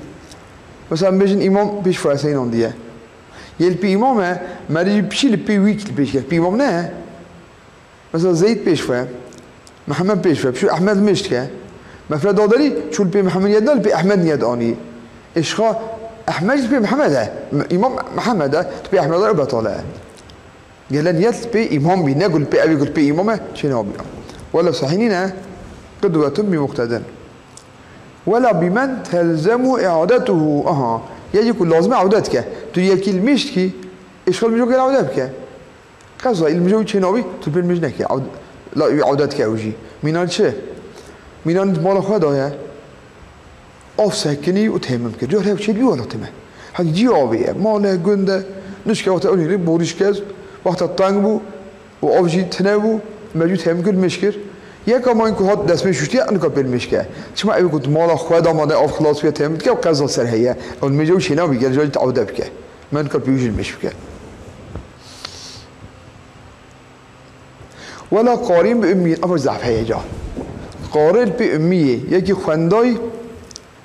مثلا بيجن إمام بيش فاسين عنديه يلبي إمامه ما يجي بشي لبي ويك بيش بي إمام نه مثلا زيد بيش فا محمد بيش فا بشو أحمد مشتكى مثلا دادري شو لبي محمد يدل بي أحمد يداني إشخا أحمد بي محمد إمام محمد تبي أحمد الله بطالة قال لن يتبي إمام بي نقول بي أبي يقول بي إمامه شنو بي ولا صحيحين قدوة بمقتدى ولا بمن تلزم إعادته يجي كل لازم عودتك تيجي كلمشتكي إشخال مجوك عودتك قصة المجوك شنو بي تبي المجنك عود لا عودتك أوجي مينان شيء مينان مال خدايا آف سکنی و تمام کرد. جوره چی بیولا تمام. هنگ جیابیه. ماله گنده نشکه وقت اونی بوریش کز وقت تنگ بو و آبجی تنه بو مجبور تمام کرد مشکر. یک کامان که هات دست میشوشتی آن کار مشکه. چما ای بود مال خود آماده آف خلاص بیاد تمام کرد و قضا سر هیه. اون میجو شینا بیگر جای تعوده بکه. من کار بیوجی مشکه. ولا قارن به امی افر ضعف هیجا. قارن به امیه یکی خواندای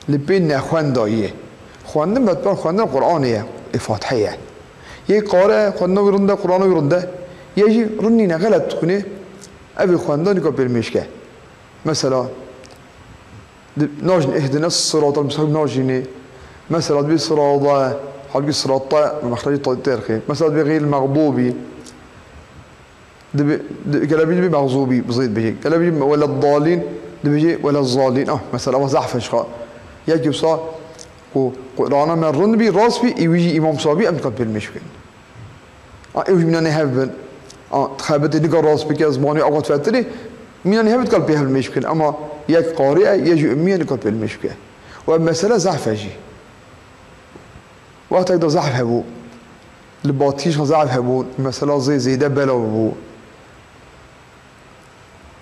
لبين نخوانداییه خواندن بدبر خواندن قرآنیه فاتحه یه قاره خواندن ویرنده قرآن ویرنده یه رنی نغلط کنه ابي خواندن که بالمشکه مثلا ناجن اهدنا الصراط المستقيم ناجنه مثلا بالصراط حلقي الصراط مخرج تاريخي مثلا بغير المغضوبي كلامي بمغضوبي بزيد بيجي كلامي ولا الضالين بيجي ولا الضالين مثلا وزحف اشخاص یکی بسا و قرآن من رند بی راست بی ایویجی امام صاحبی ام کات بالمش بکن ایوج مینا نهبن خبرت دیگر راست بکی از مانی آقات فتری مینا نهبت کال بیه بالمش بکن اما یک قارئ یجی امیه نکات بالمش بکن و مسئله ضعف جی وقت اگر ضعف هبو لباتیش ضعف هبو مسئله زیده بلا بو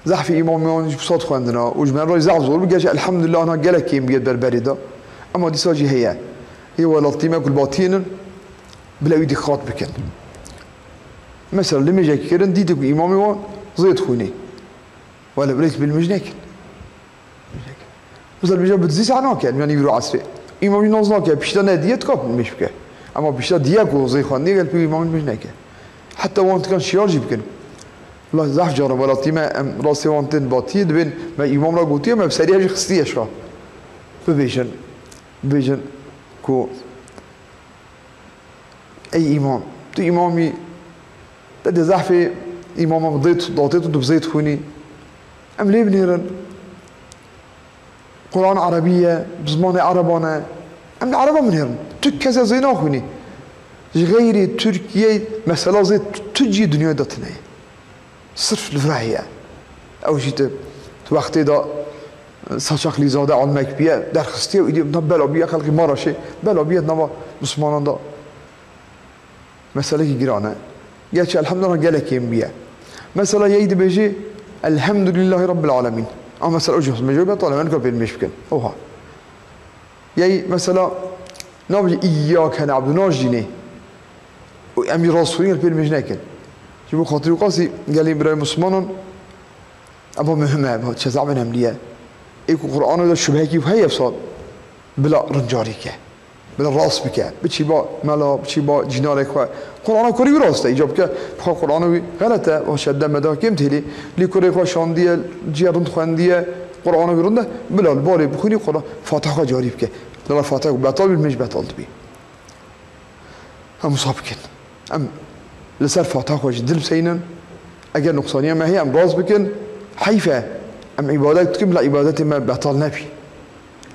ضعف إماميان بصوت خواندنا وجمال راي ضعف زور بقى الحمد لله أنا جالك كيم بيد بربريدا أما دي ساجي هي ولا الطيمة كل باطين بلا يدي خاط بكن مثلا لما جاك كيرن ديتك إماميان زيد خوني ولا بريت بالمجنك مثلا بيجا بتزيس عناك يعني يبرو عصري إمامي نازناك بيشتا ناديت كاب مش بك أما بيشتا دياك وزي خواندي قال بي إمامي المجنك حتى وانت كان شيارجي بكن لا زحف جارم ولا تيما راسي وانتن باتي دبن ما إمام را قوتيه ما بسريع جي خستيه شرا بيجن كو أي إمام تو إمامي تدي زحف إمام ضيت ضاطيته دبزيت خوني أم ليه بنيرن قرآن عربية بزمان عربانة أم العربة من هرن تكذا زينا خوني غير تركيا مثلا زي تجي دنيا داتنا صرف الفراحية أو شيء وقتی دا ساشاخلی زاده علمک بیه در خسته و ایدیم بلا بیه خلقی مارا شه بلا بیه نما مسلمانان دا مسئله کی گرانه گرچه الحمدلله گلکیم بیه مثلا یه ایده بجی الحمدلله رب العالمین اما مثلا اوجه مجوبه طالما انکار بیلمش بکن اوها یه مثلا نبجی ایاک نعبد ناجدینه و امی راسخونی بیلمش نکن چه بو خاطر قاسی گلیم برای مسلمانان أبو مهمة أبو شزع من أملية إيكو قرآن ده شبهة كيف هي بصاد بلا رنجاريكه بلا راس بك بتشي با ملا بتشي با جنالك قرآن كوري براسته إجاب كه بخا قرآن غلطه وشد مدا كم تهلي لي كوري خوا شاندية جيرند خواندية قرآن برونده بلا الباري بخوني قرآن فاتحة جاري بك لا فاتحة بطال بالمش بطال تبي هم صابكن أم لسر فاتحة جدل بسينن أجر نقصانية ما هي أم راس بكن حيفا ام عبادت كم لا عبادت ما بطل نبي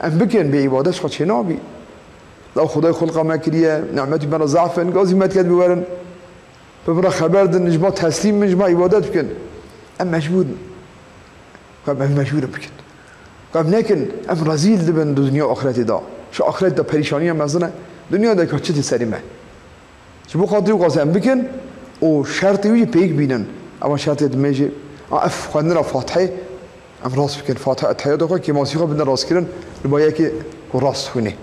ام بكن بعبادت خد شي نبي لو خدای خلق ما كريه نعمتي بنا ضعفا قازي ما تكد بورن ببرا خبر دن نجبا تسليم نجبا عبادت بكن ام مجبور قام مجبور بكن قام لكن ام رزيل دبن دنيا واخرتي دا شو اخرت دا پریشانی مزنه دنیا دا کچتی سریمه شو خاطر قاسم بكن او شرطي وي بيك بينن اما شرط دمجي اف خواندن فاتحه ام راست بکن فاتحه اتحیات خو که موسیقی بدن راست کردن باید که راست کنی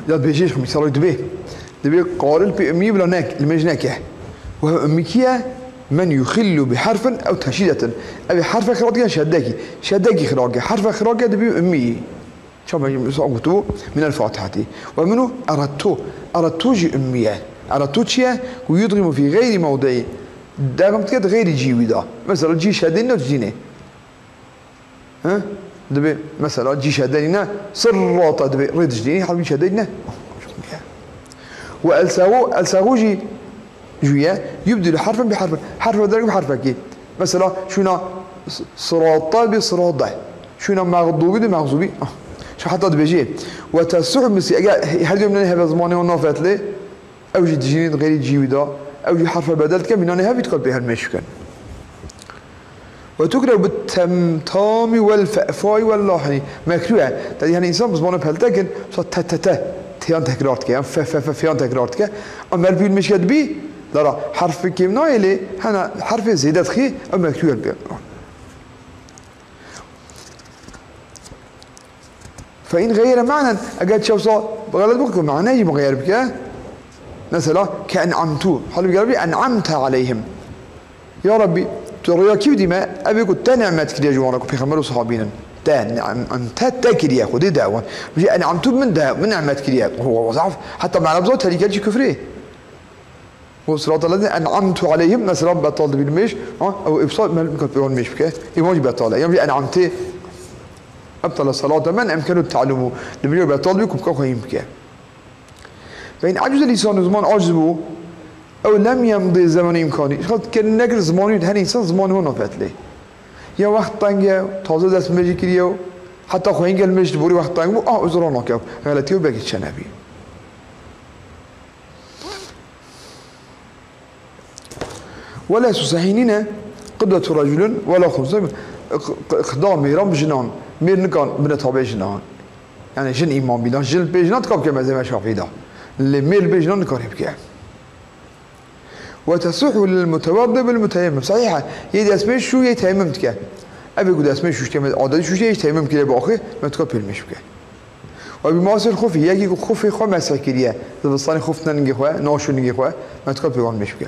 یاد بیشیش مثال دبی قارل بی امی بلا نک المجنکه و امی کیه من يخل بحرف او تشديده ابي حرف خراجه شداكي خراجه حرف خراجه دبي امي شوف قلتوا من الفاتحة ومنه أردتو جي أمية أردتو شيء ويضغم في غير موضعه داغم تكاد غير جيوي دا مثلا جي شادين تجيني ها دبي مثلا جي شادين صراطة دبي ريد جديني حربي شادين والساغو جي جوية يبدل حرفا بحرف حرف ودرجة بحرف أكيد مثلا شونا صراطة بصراطة شونا مغضوبي بمغضوبي شو حتى بيجي وتسحب مسي هل من هذا زمانه ونافت له او جي تجيني غير جيودا او جي حرف بدلت كم من انا هبيت قلب بها المشكل وتقرأ بالتمتام والفأفاء واللاحني مكروه يعني انسان زمانه بهلتكن صوت تتتا تيان تكرارت كه فيان تكرارت كه اما البيل مشكل بي لا حرف كم نايله هنا حرف زيادة خي او مكروه البيل فإن غير معنى أجد شوصا بغلط بكم معناه يجي مغير بك مثلا كأنعمتو حلو بيقول أنعمت عليهم يا ربي ترى كيف دي ما أبي قلت تنعمت كده جوانك في خمر وصحابين أنت تاكل يا خدي دعوة بيجي أنعمتو من ده من نعمت كده هو وضعف حتى مع نبضات هذيك الشيء كفري وصراط الذين أنعمت عليهم مثلا بطال بالمش أو إبصار ما كفرون مش بك يواجه بطال يعني أنعمت أبطل الصلاة من أمكنه التعلم لم يبقى طالبكم كوكا يمكن فإن عجز الإنسان زمان عجزه أو لم يمضي زمن إمكاني خلط كان نقل زماني هر إنسان زمانه نفت له يا وقت تانجه تازه دست مجي كريو حتى خوين قال مجد بوري وقت تانجه أزرانا كيو غلطيو بقيت شنبي ولا سسحينين قدوة رجل ولا خمسة اقدام ميرام جنان مير نكان بنتابع جنان يعني جن إمام بينا جن بيجنان تقاب كما زي ما شافي ده اللي مير بيجنان نكارب كه وتصح للمتوضئ بالمتيمم صحيحة يدي اسمه شو يتيمم كه أبي قد اسمه شو كمان عادي شو يتيمم كده باخي ما تقابل مش كه وبماسر خوف يجي خوف خو مسكريه دبستان خوف ننجي خو ناشو ننجي خو ما تقابل مش كه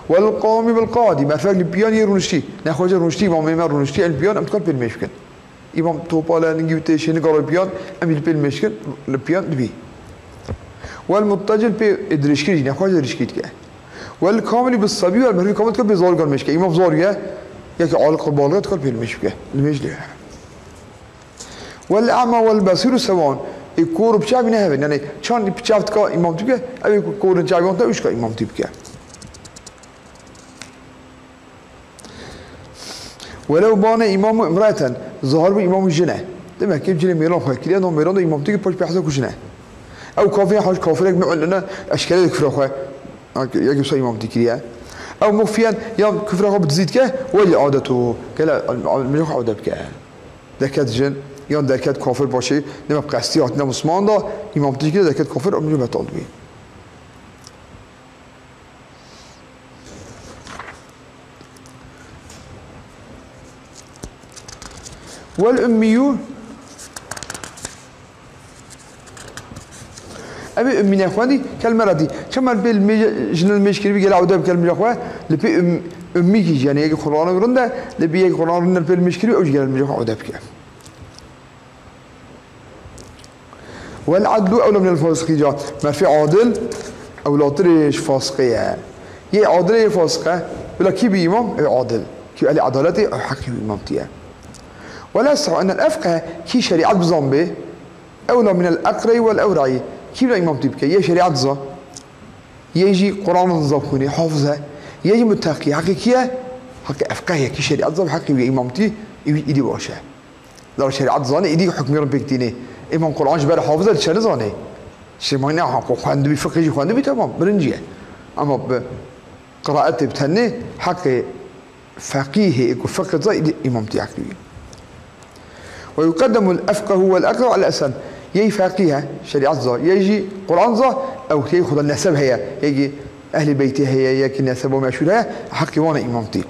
والقام بالقاضي ما فعل البيان يرونشتي نخرج رونشتي ما رونشتي البيان ام تقابل مش كه إمام توبالا نجيب تيشين قال البيان أميل بالمشكل البيان دبي والمتجل بإدريشكي نخواج إدريشكي كه والكامل بالصبي والمهري كامل كبي زار قال مشكل إمام زاريه يك عالق بالغ تقول بالمشكل المشكلة والأعمى والبصير سواء کور بچه بینه هفن یعنی چند بچه که امام تیبکه اوی کور چه بیان تا اوش که امام تیبکه ولو بان امام امرأة ظهر به امام جنه دم كيف جنه ميران خواه كليه نو ميران دو امام تيجي باش بيحصل كوجنه او كافي حاج كافرك معلنا اشكال كفر خواه يجي سو امام تيجي او مخفيا يا كفر خواه بتزيد كه ولا عادته كلا الملوك عاده بك ذكات جن يا ذكات كافر باشي نما بقاستيات نما مسلمان دا امام تيجي ذكات كافر امنو بتالبي والأميون أبي أمين يا إخواني كلمة دي كمان بالجن المشكلة بيجي العودة بكلمة يا إخوان لبي أمي كي يعني يجي قرآن ورندا لبي يجي قرآن ورندا بالمشكلة أو يجي المشكلة عودة بك والعدل أولى من الفاسق جاء ما في عادل أو لا تريش فاسقية يا عادل يا فاسقة ولا كي بإمام عادل كي على عدالته أو حكي بإمامتيه ولا يصح أن الأفقه كي شريعة بزنبه أولى من الأقري والأورعي كيف لا إمام تبكي يا شريعة زا يجي قرآن زبخوني حافظها يجي متقي حقيقية حق أفقه كي شريعة زا حقي بإمامتي يدي باشا لو شريعة زاني يدي حكمي ربك ديني إمام قرآن جبر حافظها لشان زاني شيء ما ينعه حق خواند بفقه يجي خواند بتمام برنجية أما بقراءة بتهني حق فقيه وفقه زا يدي إمامتي حقي ويقدم الأفقه والأقرأ على الأسن يجي فقيه شريعة زا يجي قرآن زا أو يأخذ النسب هي يجي أهل بيته هي يجي النسب ومشهور هي حقي وانا إمامتي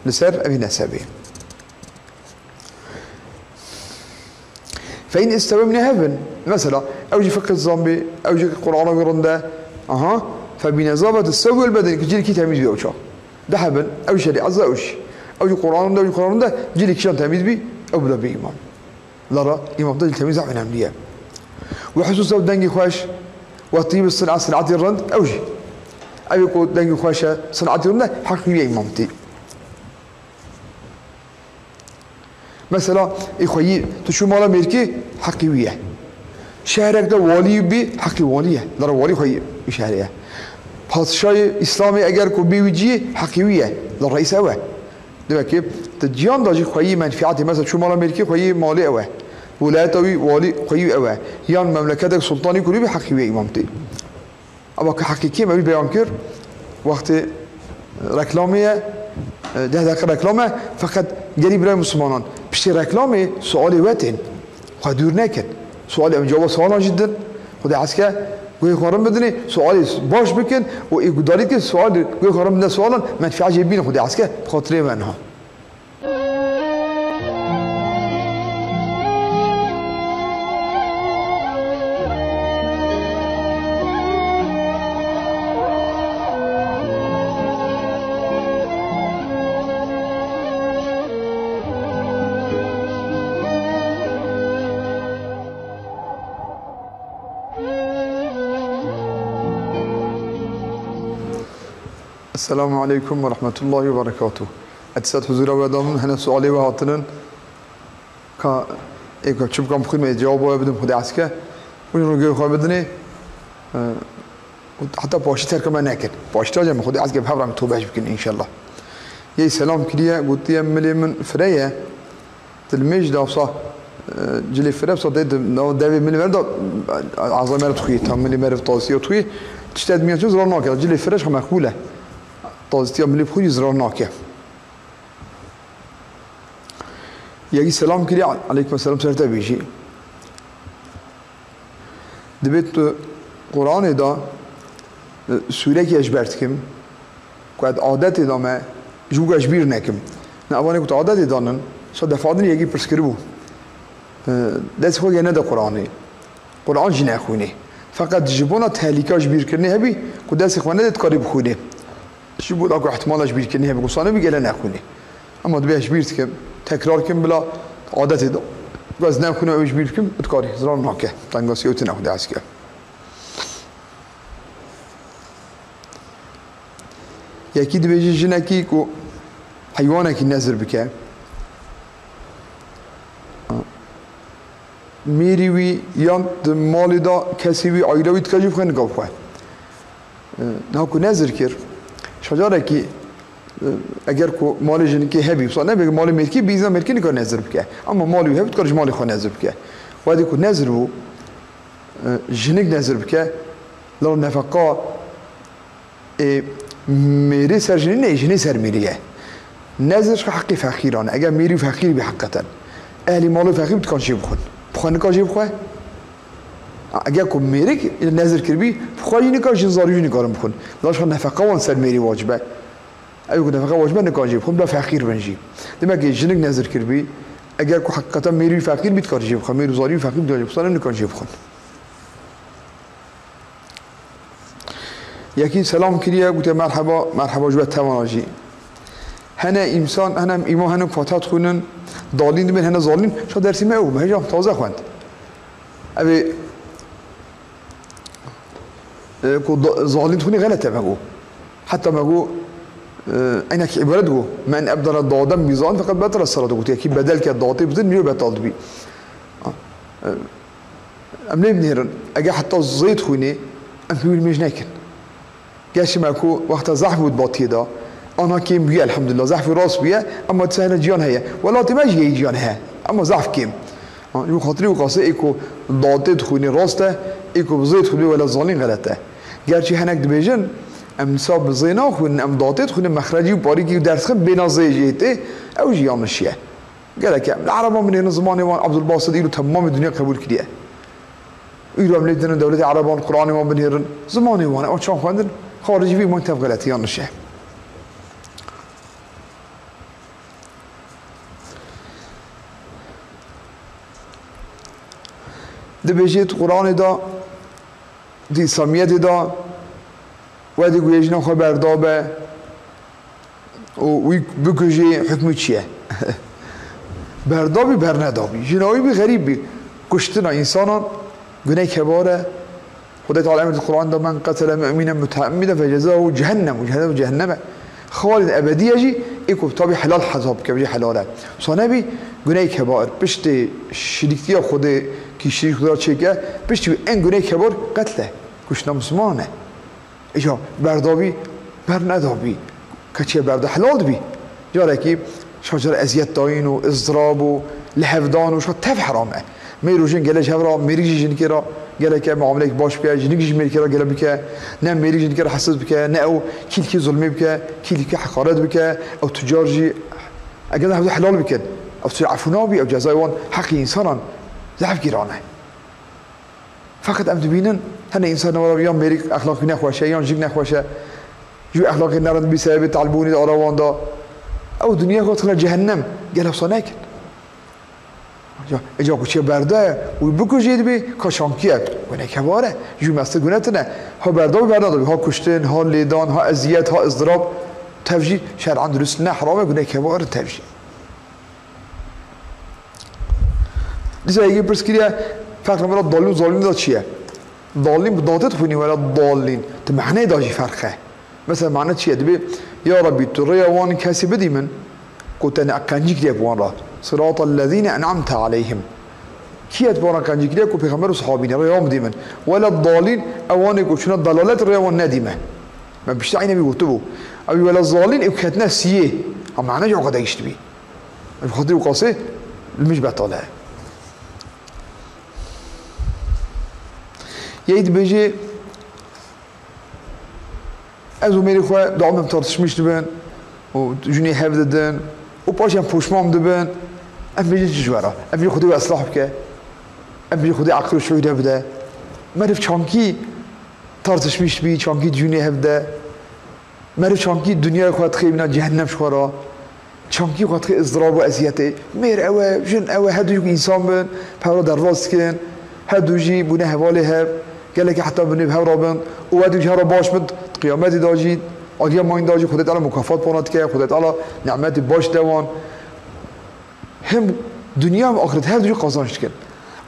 لسر أبي نسبه فإن استوى من هبن مثلا أوجي فقه الزامبي أوجي قرآن ورندا فبنظابة السوي البدني كجيل كي تميز بيوشا ده هبن أو شريعة زا أوجي قرآن ده أوجي قرآن ده جيل كي تميز بي أو بلا بإمام لرا إمام ضد التمييز عن عملية وحسوس دنجي خوش وطيب الصنعة صنعة الرند أوجي أبي يقول دنجي خوش صنعة الرند حقيقية إمامتي مثلا إخوي تشو مالا ميركي حقيقية شهرك ده والي بي حقي واليه لرا والي خوي شهريه پادشاه إسلامي أجر كو بيوجي حقيقية للرئيس أوه ده كيف تجيان داجي خوي منفعتي مثلا شو مال أمريكي خوي مالي أوه ولايتوي والي خوي أوه يان مملكتك سلطاني كله بحقيقي إمامتي أما كحقيقي ما بيبيان كر وقت ركلامية ده ركلامة فقط قريب رأي مسلمان بشتي ركلامي سؤالي واتين خدور نكن سؤالي من جواب سؤال جدا خد عسكر وهي خارم بدني سؤالي باش بكن ويقدري كل سؤال وهي خارم بدنا سؤالا منفعة جيبين خد عسكر خاطري منها السلام عليكم ورحمة الله وبركاته. أتسات حضور ودامن هنا سؤالي وهاتنن كا إيكو شوف كم خدمة جوابه بدم خد عسكر ونرجع خو بدني حتى باشي ترك ما ناكل باشي تاجم خد عسكر بحبر عم توبهش بكن إن شاء الله. يا سلام كليا قلت يا ملي من فريا تلميج دا صح جلي فريا صح ده دافي ملي مرد عظيم مرد خوي تام ملي مرد طاسي وتوي تشتد مية جزر ناكل جلي فريش هم مقبولة. تازتی عملی بخوری زرار ناکه. یکی سلام کردی علیکم السلام سرت بیشی. دبیت قرآن دا سوره کی اجبرت کم که عادت دامه جوگ اجبیر نکم. نه اوانی که عادت دانن صد دفعه یکی پرسکربو. دست خود یه نده قرآنی. قرآن جی نخونی. فقط جبونا تهلیکا اجبیر کرنی هبی که دست خوانه دت کاری بخونی. شو بود اكو احتمالش بير كنيه بقصانه بيجي لنا اخوني اما دبيش بيرتكم تكرار كم بلا عادتي دو بس نكون ايش بيركم تكاري زرار ناكه تنقاسيوتن اخد عسكر يا اكيد بيجي جنكي كو حيوانك النزر بك میری وی یا مالی دا کسی وی عایله وی تکاجی بخواه نگاه بخواه نه کو نظر کر شجاره کی اگر کو مال جن کی هبی بس نه بگه مال ملکی بیزا ملکی نکار نظر بکه اما مالی هبی تکارش مالی خو نظر بکه وادی کو نظر و جنگ نظر بکه لو نفقا میری سر جنی نه جنی سر میریه نظرش حقی فقیرانه اگر میری فقیر به حقیقتا اهلی مال فقیر تکانشی بخون بخون نکاجی بخواه اگر کو میری نظر کربی بخواه نکار جن زاری نکارم بخون لاش نفقا وان سر میری واجبه اگه کو نفقا واجبه نکاجی بخون بلا فقیر بنجی دم اگه جنگ نظر کربی اگر کو حقیقتا میری فقیر بیت کارجی بخون میری زاری فقیر بیت بخون نکاجی بخون یکی سلام کریه گوته مرحبا جوه تواناجی هنه انسان هنه ایمان هنه فاتحت خونن دالین دمین هنه زالین شاید درسی ما او بهجام تازه خوند اوی زالین خونی غلطه مگو حتی مگو اینک عبارت گو من ابدال دادم میزان فقط بطل الصلاة گوته یکی بدل که داده بزن میو بطال بی ام نمیرن اگه حتی زید خونی ام بیول میج نکن گشت ماکو وقت ضعف بود باطی دا آنها کیم بیه الحمدلله ضعف راست بیه اما تسهل جیان هیا ولا تمجی جیان هیا اما ضعف کیم یو خاطری و قاسه ایکو داده خونی راسته ایکو بزید خونی ولا ظالین غلطه گرچه هنک دبیجن ام نصاب زینا خون ام داده خونی مخرجی و باریکی درس خون بنا زیجیته او جیانشیه قال لك العرب من هنا زمان وان عبد الباسط يقولوا تمام الدنيا قبول كده يقولوا عملتنا دولة العرب القرآن وان بنيرن زمان وان او شلون خواندن خارجي في منتف غلطي يعني الشيء دبيجيت قرآن دا دي سامية دا ودي قويجنا خبر دابه وبكجي حكمه چيه بردابی بر ندابی جنایی بی غریب بی کشتن انسانان گناه کباره خدا تعالی امر القرآن دا من قتل مؤمنا متعمدا فجزاؤه جهنم خالد ابدی اجی ایکو تابی حلال حساب که بجی حلاله صانبی گناه کبار پشت شریکی خود کی شریک خدا چیکه پشت این گناه کبار قتله کشتن مسلمانه ایجا بردابی بر ندابی کچه برد حلال بی جاره کی شجر ازیت داین و اضطراب و لحفدان و شو تف حرامه میروجن گله جورا میریجی جن کرا گله که معامله باش بیا جنگیش میری کرا گله بکه نه میری جن کرا حساس بکه نه او کیل کی ظلمی بکه کیل کی حقارت بکه او تجارجی اگر هذا حلال بکن او عفونا بی او جزای وان حق انسان ضعف گیرانه فقط ام ببینن هن انسان ولا یا میری اخلاقی نخواشه یا جیگ نخواشه جو اخلاقی نرد بسبب تعلبونی آروان دا او دنیا خود خلا جهنم گله صانک اجا کوچه برده و بکوجید بی کاشانکیه گونه کباره جو مسته گونه نه ها برده و برده ها کشتن ها لیدان ها اذیت ها اضطراب تفجیر شرعا درست نه حرامه گونه کباره تفجیر دیگه اگه پرس کریه فرق نمیره دالین ظالم دا چیه دالین بداتت خونی ولا دالین تو معنی داشی فرقه مثلا معنی چیه دبی یا ربی تو ریوان کسی بدی من قلت انا اقنجی کلیه بوان را صراط الذين انعمت عليهم کیت بوان اقنجی کلیه کو پیغمبر و صحابین ریوان بدی من ولا الضالین اوانی کو چون دلالت ریوان ندیمه ما بیشتر اینه میگوتبو او ولا الضالین او کتنا سیه هم معنی جو قد ایشت بی بخاطر قاسه المش بطاله یید بجی از میری خواه دامم ترتشمیش دبن و جونی حفظ دن و پاشم پوشمام دبن ام بیجی چی جوارا ام بیجی خودی اصلاح بکه ام بیجی خودی عقل و شویده بده مرف چانکی ترتشمیش بی چانکی جونی حفظ مرف چانکی دنیا خواهد خیبنا جهنم شوارا چانکی خواهد خیب ازدراب و اذیته میر اوه جن اوه هدو یک انسان بن پورا در راست کن هدو جی بونه حواله هف گله که حتی بنه بهورا بن و ودو جهرا باش بند قیامتی داشید آگه ما این داشت خودت الان مکافات پانات که خودت الان نعمت باش دوان هم دنیا هم آخرت هر دوی قازانش کن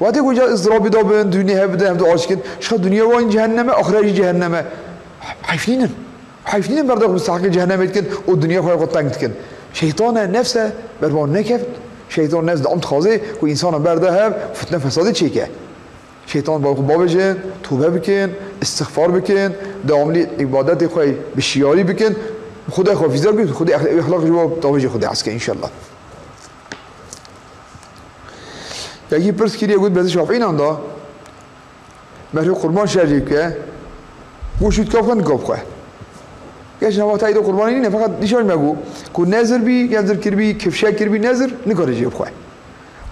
وقتی کجا اضطرابی دابن دنیا بده هم دو آش کن شخص دنیا وان جهنمه آخرت جهنمه حیفنینن برده مستحق جهنم کن و دنیا خواهی قد تنگ کن شیطان نفسه بربان نکفت شیطان نزد عمد خازه که انسان برده هم فتنه فساده چی که شیطان با بابجن توبه بکن استغفار بکن داملی عبادت خوی بشیاری بکن خدا حافظ بکن خدا اخلاق جواب توجه خدا عسکر ان شاء الله یکی پرس کریه گفت بعضی شافعی ناندا مرد قربان شرجی که گوشت کاف کن کاف خواه کاش نوا تایید قربانی نه فقط نشان میگو که نظر بی نظر کربی کفشه کربی نظر نکاره جیب خواه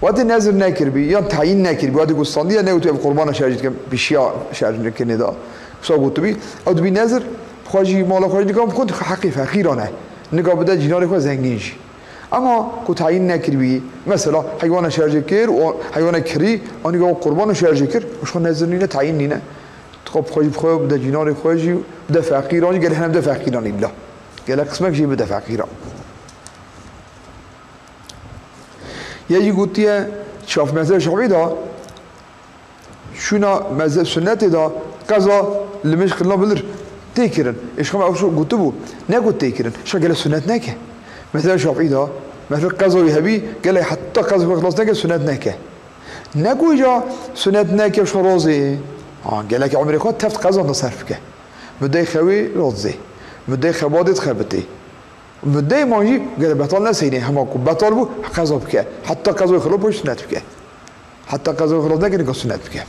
وقت نظر نکربی یا تعیین نکربی وقت گستاندی یا نه تو قربان شرجی که بشیا شرج کنه دا سو گفت بی او بی نظر خواجی مالا خواجی نگام کن حقی فقیرانه نگاه بده جنار خود زنگینش اما کو تعیین نکربی مثلا حیوان شرج کر و حیوان کری آنی که قربان شرج کر مش نظر نینه تعیین نینه خب خواجی بخواه بده جنار خواجی بده فقیرانی گله هم بده فقیرانی لا گله قسمت جی بده فقیران یه گوتیه شاف مذهب شافعی دا شونا مذهب سنت دا قضا لمش خلنا بلر تیکرن اشکام اوشو گوته بو نگوت تیکرن شا گله سنت نکه مذهب شافعی دا مثل قضا یهبی گله حتی قضا خلاص نکه سنت نکه نگو جا سنت نکه شو روزه گله که عمری خود تفت قضا نصرف که مده خوی روزه مده خوادت خبته مده ماجی قال بطل نسيني هم بطل بو قضا بك حتى قضا يخلو بو سنت بك حتى قضا يخلو ده كان سنت بك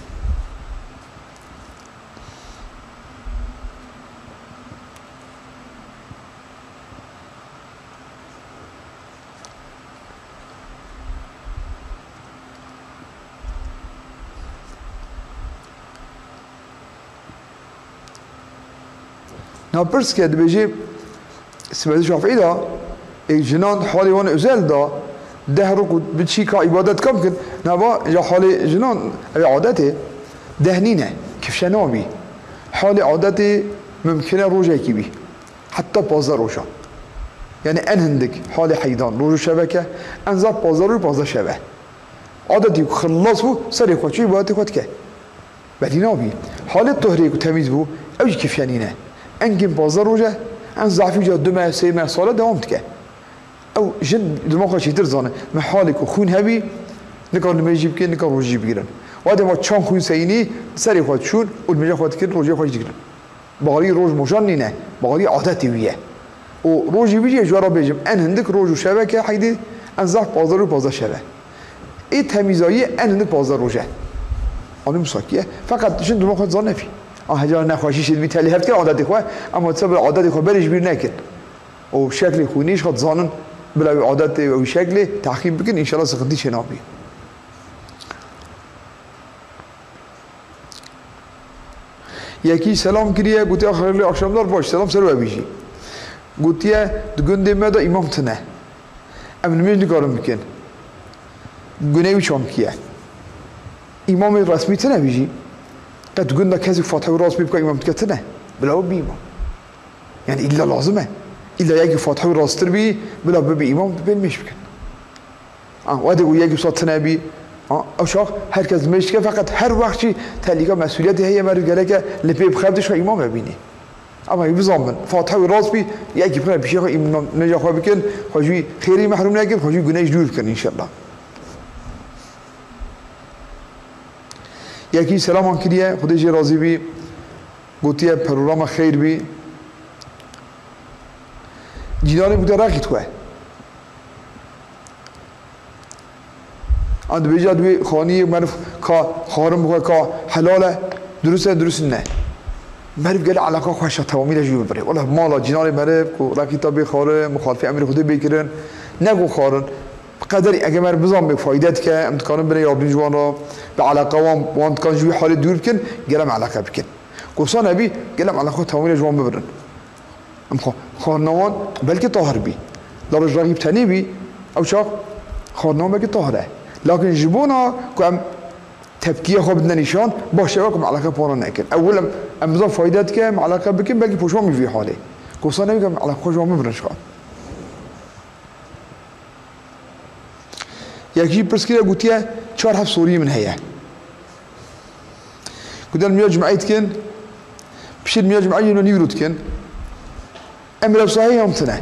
نابرس كده بيجي سبب شافعی دا یک جنان حالی وان ازل دا ده رو بچی که عبادت کم کن نبا یا حال جنان عادته دهنینه کفش نامی حال عادته ممکنه روزه کی بی حتی 15 روزه یعنی ان هندک حال حیدان روز شبکه انزا 15 روز 15 شبه عادتی خلاص بو سری خود چی عبادت خود که بدی نامی حال طهری و تمیز بو اوج کفشانینه انگم 15 روزه ان ضعفی جا 2 ماه 3 ماه ساله دوام تکه او جن دماغ چی ترزانه محالک و خون هبی نکار نمیجیب که نکار روزی بگیرن وقتی ما چند خون سینی سری خود شون و نمیجا خود کن روزی خود بگیرن باقی روز مجان نینه باقی عادتی ویه و روزی بیجی جوارا بیجم ان هندک روز و شبه که حیدی ان ضعف 15 رو 15 شبه این تمیزایی ان هندک 15 روزه آنی مساکیه فقط جن دماغ خود زان نفی هجار نخواشی شد میتلی هفت که عادتی خواه اما تصبر عادتی خواه برش بیر نکن و شکل خونیش خود زانن بلا عادت و شکل تحقیق بکن انشالله سخنتی شنابی یکی سلام کریه گوتی آخر اکشامدار باش سلام سر و بیشی گوتیه دگنده مدا امام تنه امن میش نکارم بکن گناهی چون کیه امام رسمی تنه بیشی قد قلنا كذا فاتحة وراس بيبقى إمام تكتنا بلا بيما يعني إلا لازمه إلا يجي فاتحة وراس تربي بلا ببي إمام بين مش بكن وهذا ويجي صوت نبي أو شاخ هركز مش كه فقط هر وقت شيء تلقى مسؤوليته هي مرجلك اللي بيبخدش إمام ببيني أما يبزمن فاتحة وراس بي يجي بنا بشيء إمام نجا خو بكن خجوي خيري محروم نجيب خجوي جناش دور بكن إن شاء الله یکی سلام کریه خودش راضی بی گوتیه پروگرام خیر بی جیناری بوده رقیت خواه اند بیجاد بی خانی مرف که خارم بخواه که حلاله درست نه مرف گل علاقه خواه توامیل جیب بره والله مالا جیناری مرف که رقیتا بی خاره مخالفی امر خوده بیکرن نگو خارن قدری اگه مر بزن به فایدت که امتحان بره یا بنجوان را به علاقه وان کان جوی حال دور بکن گلم علاقه بکن کوسان ابی گلم علاقه تمامی جوان ببرن ام خارنوان بلکه طاهر بی درج رقیب تنی بی او شاق خارنوان بلکه طاهره لكن جبونا كم تبكيه خو بدنا نشان باشه وكم علاقه بونا ناكل اولا ام بزن فايدات كم علاقه بكم باقي بوشوم في حالي کوسان ابی کم علاقه جوان ببرن شان یکی پرس کرده گوتیه 4 هفت سوری من هیا گوتن میا جمعیت کن بشید میا جمعی رو نیورود کن امر صحیح هم تنه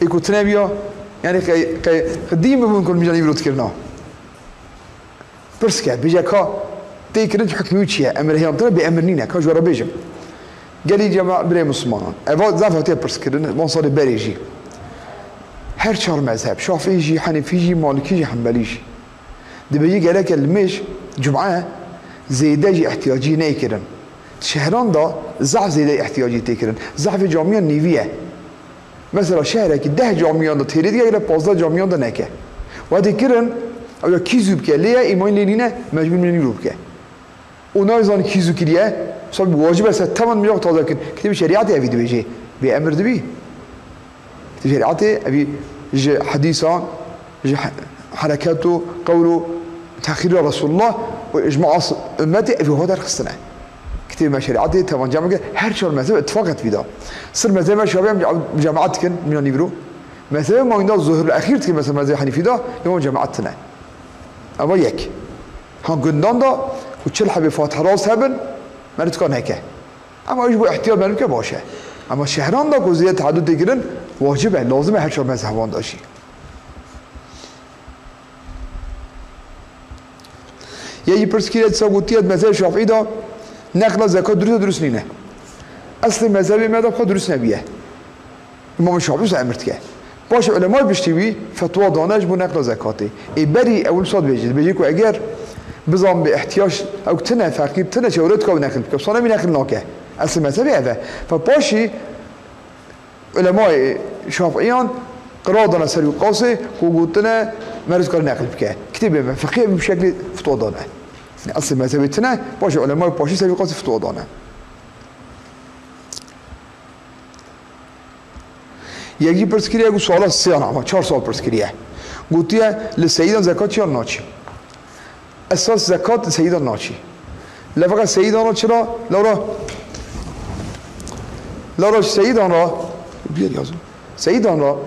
ای گوتنه بیا يعني قديم بمن كل مجاني برود كرنا برسكا بيجاكا تيكرنت حكمي وشيا أمر هي أنطرا بأمرنينا كجورا بيجم قالي جماعة بري مسلمان أفاد زعفة تي برسكرن منصور بريجي هر شهر مذهب شافعي حنفي مالكي حنبلي دي بيجي قالك المش جمعة زيداجي احتياجي نيكرن شهران دا ضعف زيداجي احتياجي تيكرن ضعف جامعة نيفية مثلا شهرك 10 جامعة دا تيريد يا 15 جامعة دا نكه وهذا كرن او كيزو بك ليه ايمان لينا مجبور من يروب بك ونايزان كيزو كريه صار واجب است 8 مليون تازه كن كتب شريعه ابي دبيجي بامر دبي كتب شريعه ابي حديثا حركاته قوله تاخير رسول الله واجماع امتي في هذا الخصنا كتب ما شريعه 8 جامعه هر شهر مثلا اتفاقت في ده صر مثلا شباب جامعات كن من يبرو مثلا ما عندنا الظهر الاخير كن مثلا زي حنيفي ده يوم جامعتنا اما يك هان قندان دا وتشل حبي فاتح راس هبن ما نتكون هيك اما يجب احتياط منك باشه اما شهران دا جزئيه تعدد تجرن واجبه لازم هر شهر مذهبان داشي یه پرسکیت سوگوتیت مذهب شافعی دا نقل زکات درست نینه اصل مذهب مذهب خود درست نبیه امام شافعی امرت که باشه علماء بشتوی فتوا دانش بو نقل زکاته ای بری اول صاد بيجي کو اگر بزام به احتیاج او تنه فقیر تنه چورت کو نقل که صانه می نقل ناکه اصل مذهب هذا فباشي علماء شافعیان قرار دانه سری قاسه کو گوتنه مرز کار نقل بکه کتاب فقيه بشكل فتوا دانه يعني اصل مذهب تنه باشه علماء باشي سری قاسه فتوا دانه یکی پرسکریه گو سوالا سیان اما 4 سوال پرسکریه گوتیه لسیدان زکات یا ناچی اساس زکات سیدان ناچی لفقط سیدان را چرا لورا سیدان را بیاد یازم سیدان را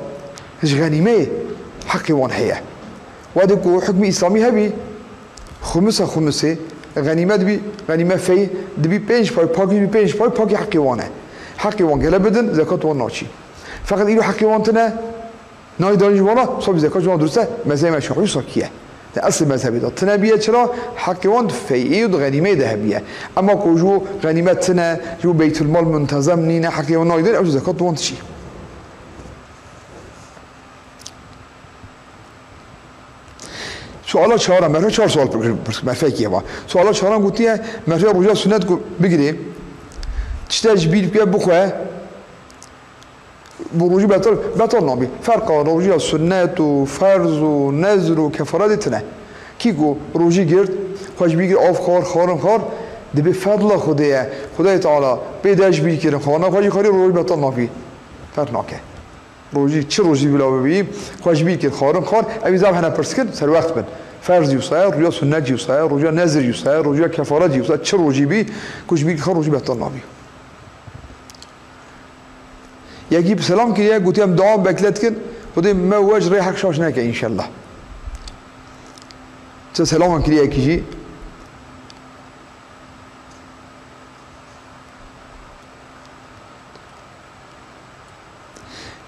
هش غنیمه حقی وان هیه وادی کو حکم اسلامی هبی خمسه غنیمت بی غنیمه فی دبی 5 پای حقی وانه حقی وان گله بدن زکات وان ناچی فقط اینو حقی وانتنه نای دانش والا صاحب زکات جوان درسته مذهب شافعی ساکیه اصل مذهبی داد تنبیه چرا حقی وان فیعی و غنیمه ذهبیه اما کو غنیمت تنه جو بیت المال منتظم نینه حقی وان نای دانش زکات وان چی سوالا چهارم مرحله 4 سوال مرفقیه با سوالا چهارم گوتیه مرحله رجوع سنت بگیری تشتاج بیل بیا بخواه بروجي بطل نبي فرق روجي سنت و فرض و نذر و كفارات تنه كيكو روجي گرد خوش بيگير آف خار ده به فضل خدای تعالی پیداش بی کرن خانه خوشی خاری روجي بطل نبي فرق ناکه روجي چه روجي بلا ببي خوش بی کر خار ابي زاب هنا پرسکن سر وقت بن فرض يوساير روجي سنت يوساير روجي نذر يوساير روجي كفارات يوساير چه روجي بي خوش بی خار روجي بطل نبي یکی سلام کردی گفتم دعا بکلت کن خودی ما وجه ریحک شاش نکه ان شاء الله چه سلام کردی یکی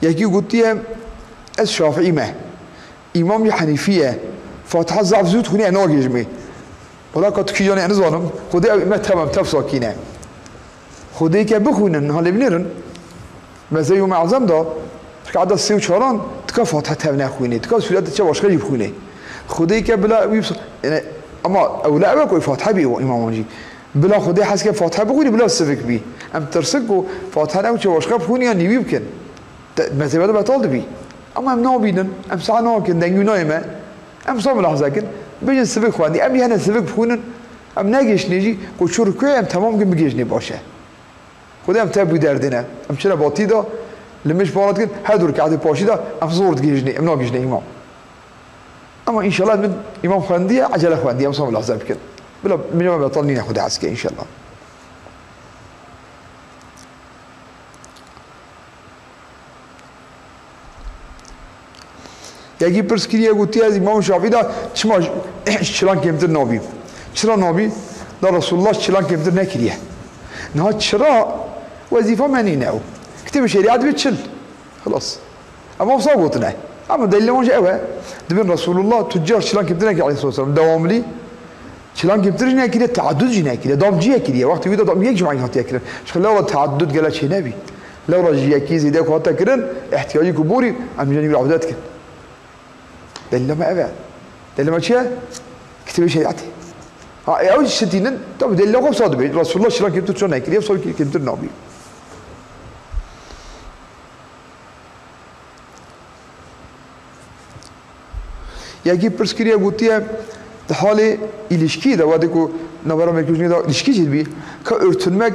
یکی گفتی از شافعی ما امام حنیفیه فاتحه ضعف زود خونی انا گیجمی ولی که کی جانی انزانم خودی ما تمام تفساکینه خودی که بخونن حالا بنیرن مثلا يوم اعظم دا قاعده 3 و 4 تكا فاتحه تبني خويني تكا سوريات تشا باشخه يبخوني خدي که بلا يعني اما اولا کوئی فاتحه بي امامونجي بلا خدي حس که فاتحه بخوني بلا سفك بي ام ترسكو فاتحه او تشا باشخه بخوني يعني بيمكن مثلا بطال بي اما ام نابيدن ام ساعه كن دنگو نايمه ام صوم لحظه كن بيجي سفك خواني ام هنا سفك بخونن ام ناگيش نيجي کو شركه ام تمام كن بيجني باشه خودم تابو دردنه ام چرا باتی دا لمش بارات کن هر دور که عادی پاشی دا ام زورد گیجنی ام ناگیجنی امام اما ان شاء الله من امام خواندی عجله خواندی ام صوم لحظه بکن بلا میجا بطل نینه خود عسکه ان شاء الله یکی پرسکریه گوتی از امام شافعی دا چلان کمتر نابی چرا نابی دا رسول الله چلان کمتر نکریه نه چرا وظيفه مني ناو كتب شريعه بتشل خلاص اما صوتنا اما دلیل اونجا اوه دبن رسول الله تجار شلون كبتنا عليه الصلاه والسلام دوام لي شلون كبتنا كده تعدد جنا كده دام جيه كده وقت ويدا دام يك جمعه هاتي كده شلون لو تعدد قال شي نبي لو رجع كيزي ده هاتا كده احتياجي كبوري عم جانب العودات كده دلیل ما اوه دلیل ما چیه كتاب شريعتي اول شتينن طب دلیل لو صاد بي رسول الله شلون كبتنا شلون كده صار كبتنا نبي یکی پرسکریه گوییه در حال ilişki de وقتی که نوارم میکنی دا ilişki جدی که örtünmek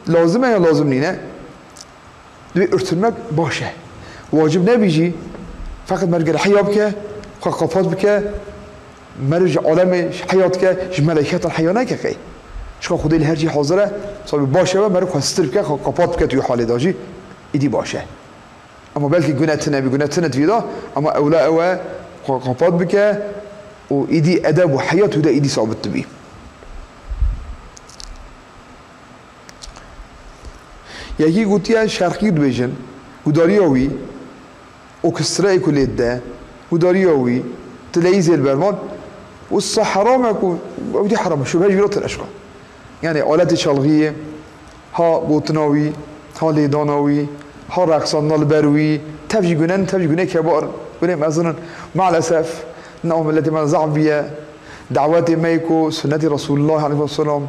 لازمه یا لازم نیه دوی örtünmek باشه واجب نبیجی فقط مرجع حیاب که خاقفات بکه مرجع عالم حیات که ملائکت الحیانه که کی شو خدای الهرجی حاضره صاحب باشه و مرو خستر بکه خاقفات بکه توی حال داجی ایدی باشه اما بلکه گناه نبی گناه نتویدا اما اولا اوه خاقفات بکه و ایدی ادب و حیات و ده ایدی ثابت بی یکی گوییه شرقی دویژن گوداریاوی اوکسترای کلیت ده گوداریاوی تلایزی البرمان و الصحرام کو ودي حرام شو بهاش بيروت الاشغال يعني آلات شلغيه ها بوتناوي ها ليداناوي ها رقصان البروي تفجي جنان كبار قولي مثلا مع الاسف نعم التي من زعبيه دعوات ميكو سنه رسول الله عليه الصلاه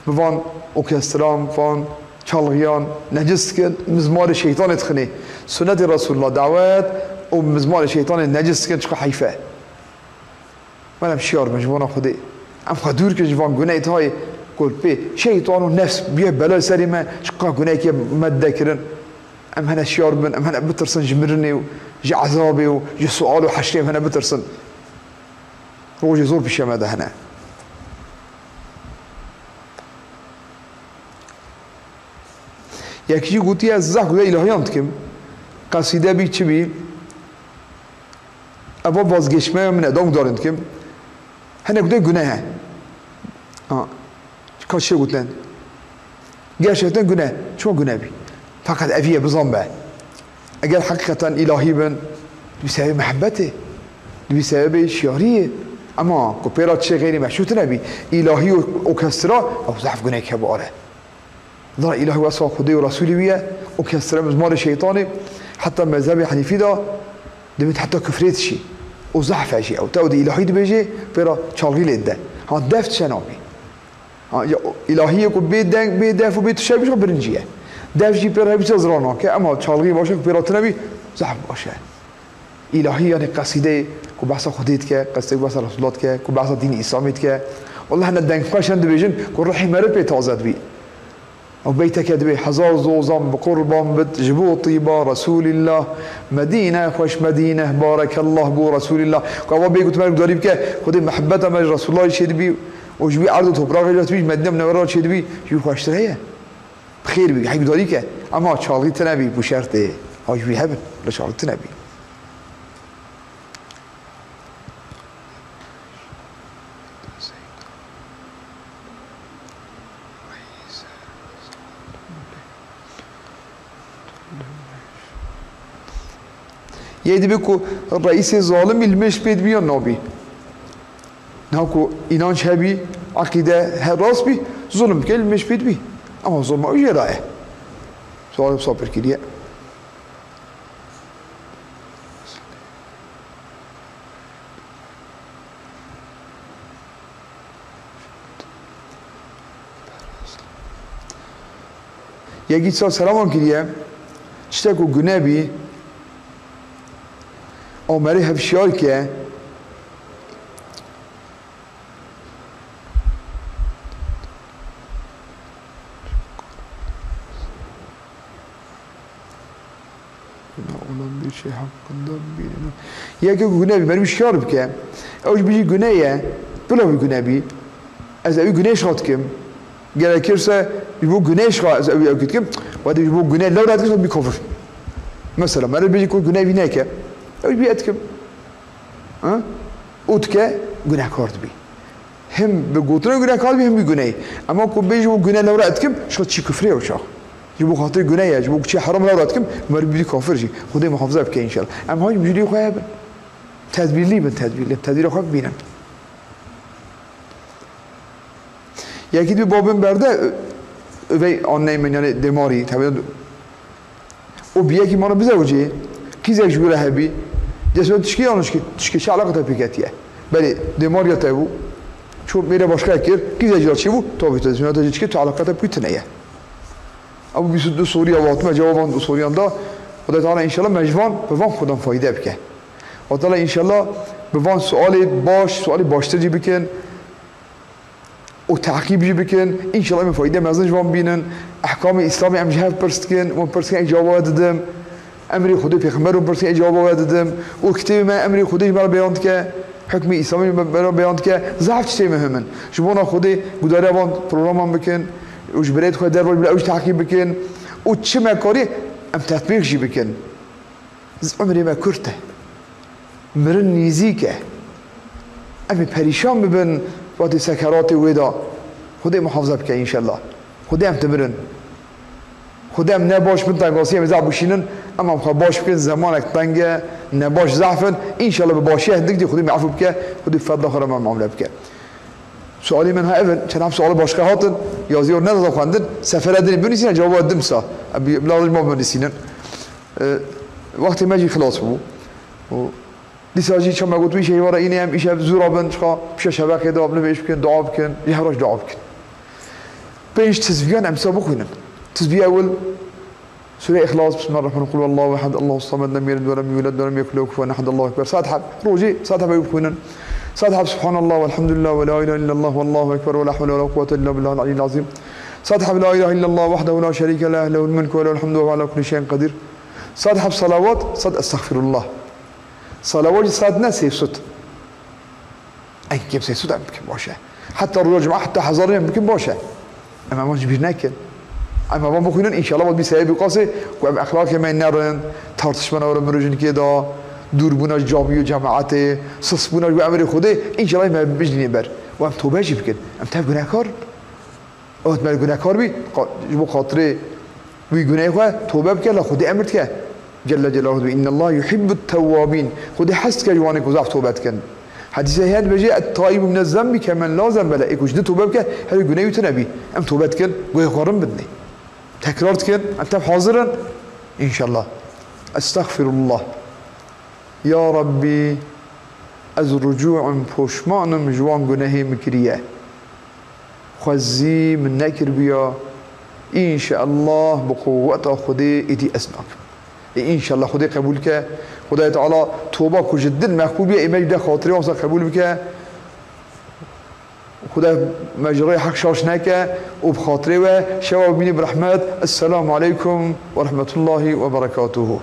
بفان اوكسترام فان شلغيان نجس كن مزمار الشيطان تخني سنه رسول الله دعوات ومزمار الشيطان نجس كن شكو حيفه منم شیار مجبورم خودی ام خدور که جوان گناه های کل پی شیطان و نفس بیه بلای سری من شقا گناه که مده کرن ام هنه شیار بن ام هنه بترسن جمرنی و جی عذابی و جی سؤال و حشری ام هنه بترسن روجی زور پیش مده هنه یکی گوتی از زخ گوته الهیان تکم قصیده بی چی بی ابا بازگشمه من ادام دارند کم هنه گوته گناه کاش چه گوتن گرشتن گناه چون گناه بی فقط اویه بزن به اگر حقیقتا الهی بن بسبب محبته بسبب شیاریه اما کپیرات چه غیری مشروط نبی الهی و اوکسترا او ضعف گناه که باره ظهر الهی و اصلا خدای و رسولی بیه اوکسترا مزمار شیطانه حتی مذهب حنیفی دا دمت حتی کفریت شی و ضعف شی او تاودی الهی دو بیجه برا چالغی لیده ها دفت شنامی الهی کو بی دف و بی تشبیه بشه برنجیه دفت جی برا بیش از رانا که اما چالغی باشه که برا تنبی ضعف باشه الهی یعنی قصیده کو بحث خودیت که قصیده بحث رسولات که کو بحث دین اسلامیت که والله هن دنگ فاشن دو بیجن کو روحی مرد بی تازد بی او بيتك دبي حزار زوزان بقربان بد جبو طيبة رسول الله مدينة خوش مدينة بارك الله بو رسول الله كوا بيقول تمام داري بك خدي محبته من رسول الله شيء دبي وجبي عرض توبراغ جات بي مدينة منورة شيء دبي شو خوش تريه بخير بي حي داري ك اما شالغي تنبي بو شرطه هاي بي هبل لا شالغي تنبي یه بکو رئیس ظالم المش بید بیان نابی نهاکو اینانش هبی عقیده هراس بی ظلم که المش بید بی اما ظلم اوجه رائه سوال صابر کریه یکی سلام کریه چطور که گناه بی آمری هفشیار که یکی گناه بی بریم شیار بکه اوش بیجی گناهیه بلا بی گناه بی از اوی گناهش خواهد کم گره کرسه بیبو گناهش خواهد از اوی اوکید کم و دی بیبو گناه لو رد کشت بی کفر مثلا مرد بیجی که گناه بی نکه اوش بی اتکم اوت که گناه کارد بی هم به گوتن گناه کارد بی هم بی گناهی اما که بیجی و گناه لو رد کم شاید چی کفریه و شاخ جبو خاطر گناهی جبو چی حرام لو رد کم مرد بیجی کافر شی خدای محافظه بکه انشالله اما هاش بجوری خواه تدبیر لی بن تدبیر خود بینن یکی دو بابن برده وی آن نیمن یعنی دماری تبدیل او بیا کی ما رو بزوجه کی زوج بره هبی جسد تشکی آنش کی چه علاقه تپیکتیه بله دمار یا تبو چون میره باشگاه کر کی زوج چی بو تو بیت از میاد چی تو علاقه تپیتنیه ابو 22 سوریا واتم جوابان دو سوریان دا خدا تعالی ان شاء الله مجوان به وان خودم فایده بکه خدا تعالی ان شاء الله به وان سوالی باشتر جی بکن و تعقیب جی بکن ان شاء الله فایده مزن جوان بینن احکام اسلامی ام جهت پرستکن و پرستکن جواب دادم امری خودی پیغمبر رو پرستکن جواب دادم و کتاب ما امری خودی مرا بیان که حکم اسلامی مرا بیان که ضعف چه مهمن شما خودی گزاره وان پروگرام بکن وش بريد خو در ولا وش تعقيب بكن وش ما كوري ام تطبيق جي بكن عمري ما كرته مرن نيزيكه ام پريشان ببن وقت سكرات ودا خدي محافظه بك ان شاء الله خدي ام تمرن خدي ام نباش من تنقاسيه مزع بوشينن اما خو باش بكن زمانك تنگه نباش ضعفن ان شاء الله بباشيه هدك دي خدي معفو بك خدي فضل اخر ما معامله بك سوالی من ها اول چنان سوال باشگاه هاتن یا زیاد ندادم خواندن سفر ادنی بنویسین جواب ادم سا بلاد ما بنویسین وقتی ماجی خلاص بو و دیساجی چون ما گفتم شیء ورا اینه هم ایش زورا بند خا پیش شبکه دعا بنویش بکن دعا بکن یه هراش دعا بکن بینش تسبیحان امسا بخونن تسبیح اول سوره اخلاص بسم الله الرحمن الرحیم قل الله احد الله الصمد لم يلد ولم يولد ولم يكن له كفوا احد الله اكبر ساتحب روجي ساتحب يكونن ساتحب سبحان الله والحمد لله ولا اله الا الله والله اكبر ولا حول ولا قوه الا بالله العلي العظيم ساتحب لا اله الا الله وحده لا شريك له له الملك وله الحمد وهو على كل شيء قدير ساتحب صلوات صد استغفر الله صلوات صد نسي صوت اي كيف سي صوت يمكن باشه حتى الرجل حتى حضر يمكن باشه اما ما جبر نكن اما ما بخونن ان شاء الله بود بسبب قاسه و اخلاق من نرن tartışmalar رو مروجن که دا دوربوناش جامعی و جماعت سسبوناش و امر خوده ان شاء الله ما بجنی بر و هم توبه جی بکن هم تاب گناهکار اوت مر گناهکار بی جو خاطر وی گناه خو توبه بکن خود امرت که جل جلاله ان الله يحب التوابين خود حس که جوان کو ضعف توبه کن حدیث هاد بجی التائب من الذنب كمن لازم بلا اكوش ده توبه بکن هر گناه یتنبی ام توبه کن گوی خورم بدنی تكرار كن أنت حاضرا إن شاء الله أستغفر الله يا ربي از رجوع پشمانم جوان گناهی مکریه خوزی من نکر بیا إن شاء الله بقوة خدي إدي أسناك إن شاء الله خدي قبول که خدای تعالی توبه کو جدا مقبول بیا ایمج ده خاطری واسه قبول بکه خدا مجرای حق شاش نکه و بخاطره و شوا بینی برحمت السلام علیکم و رحمت الله و برکاته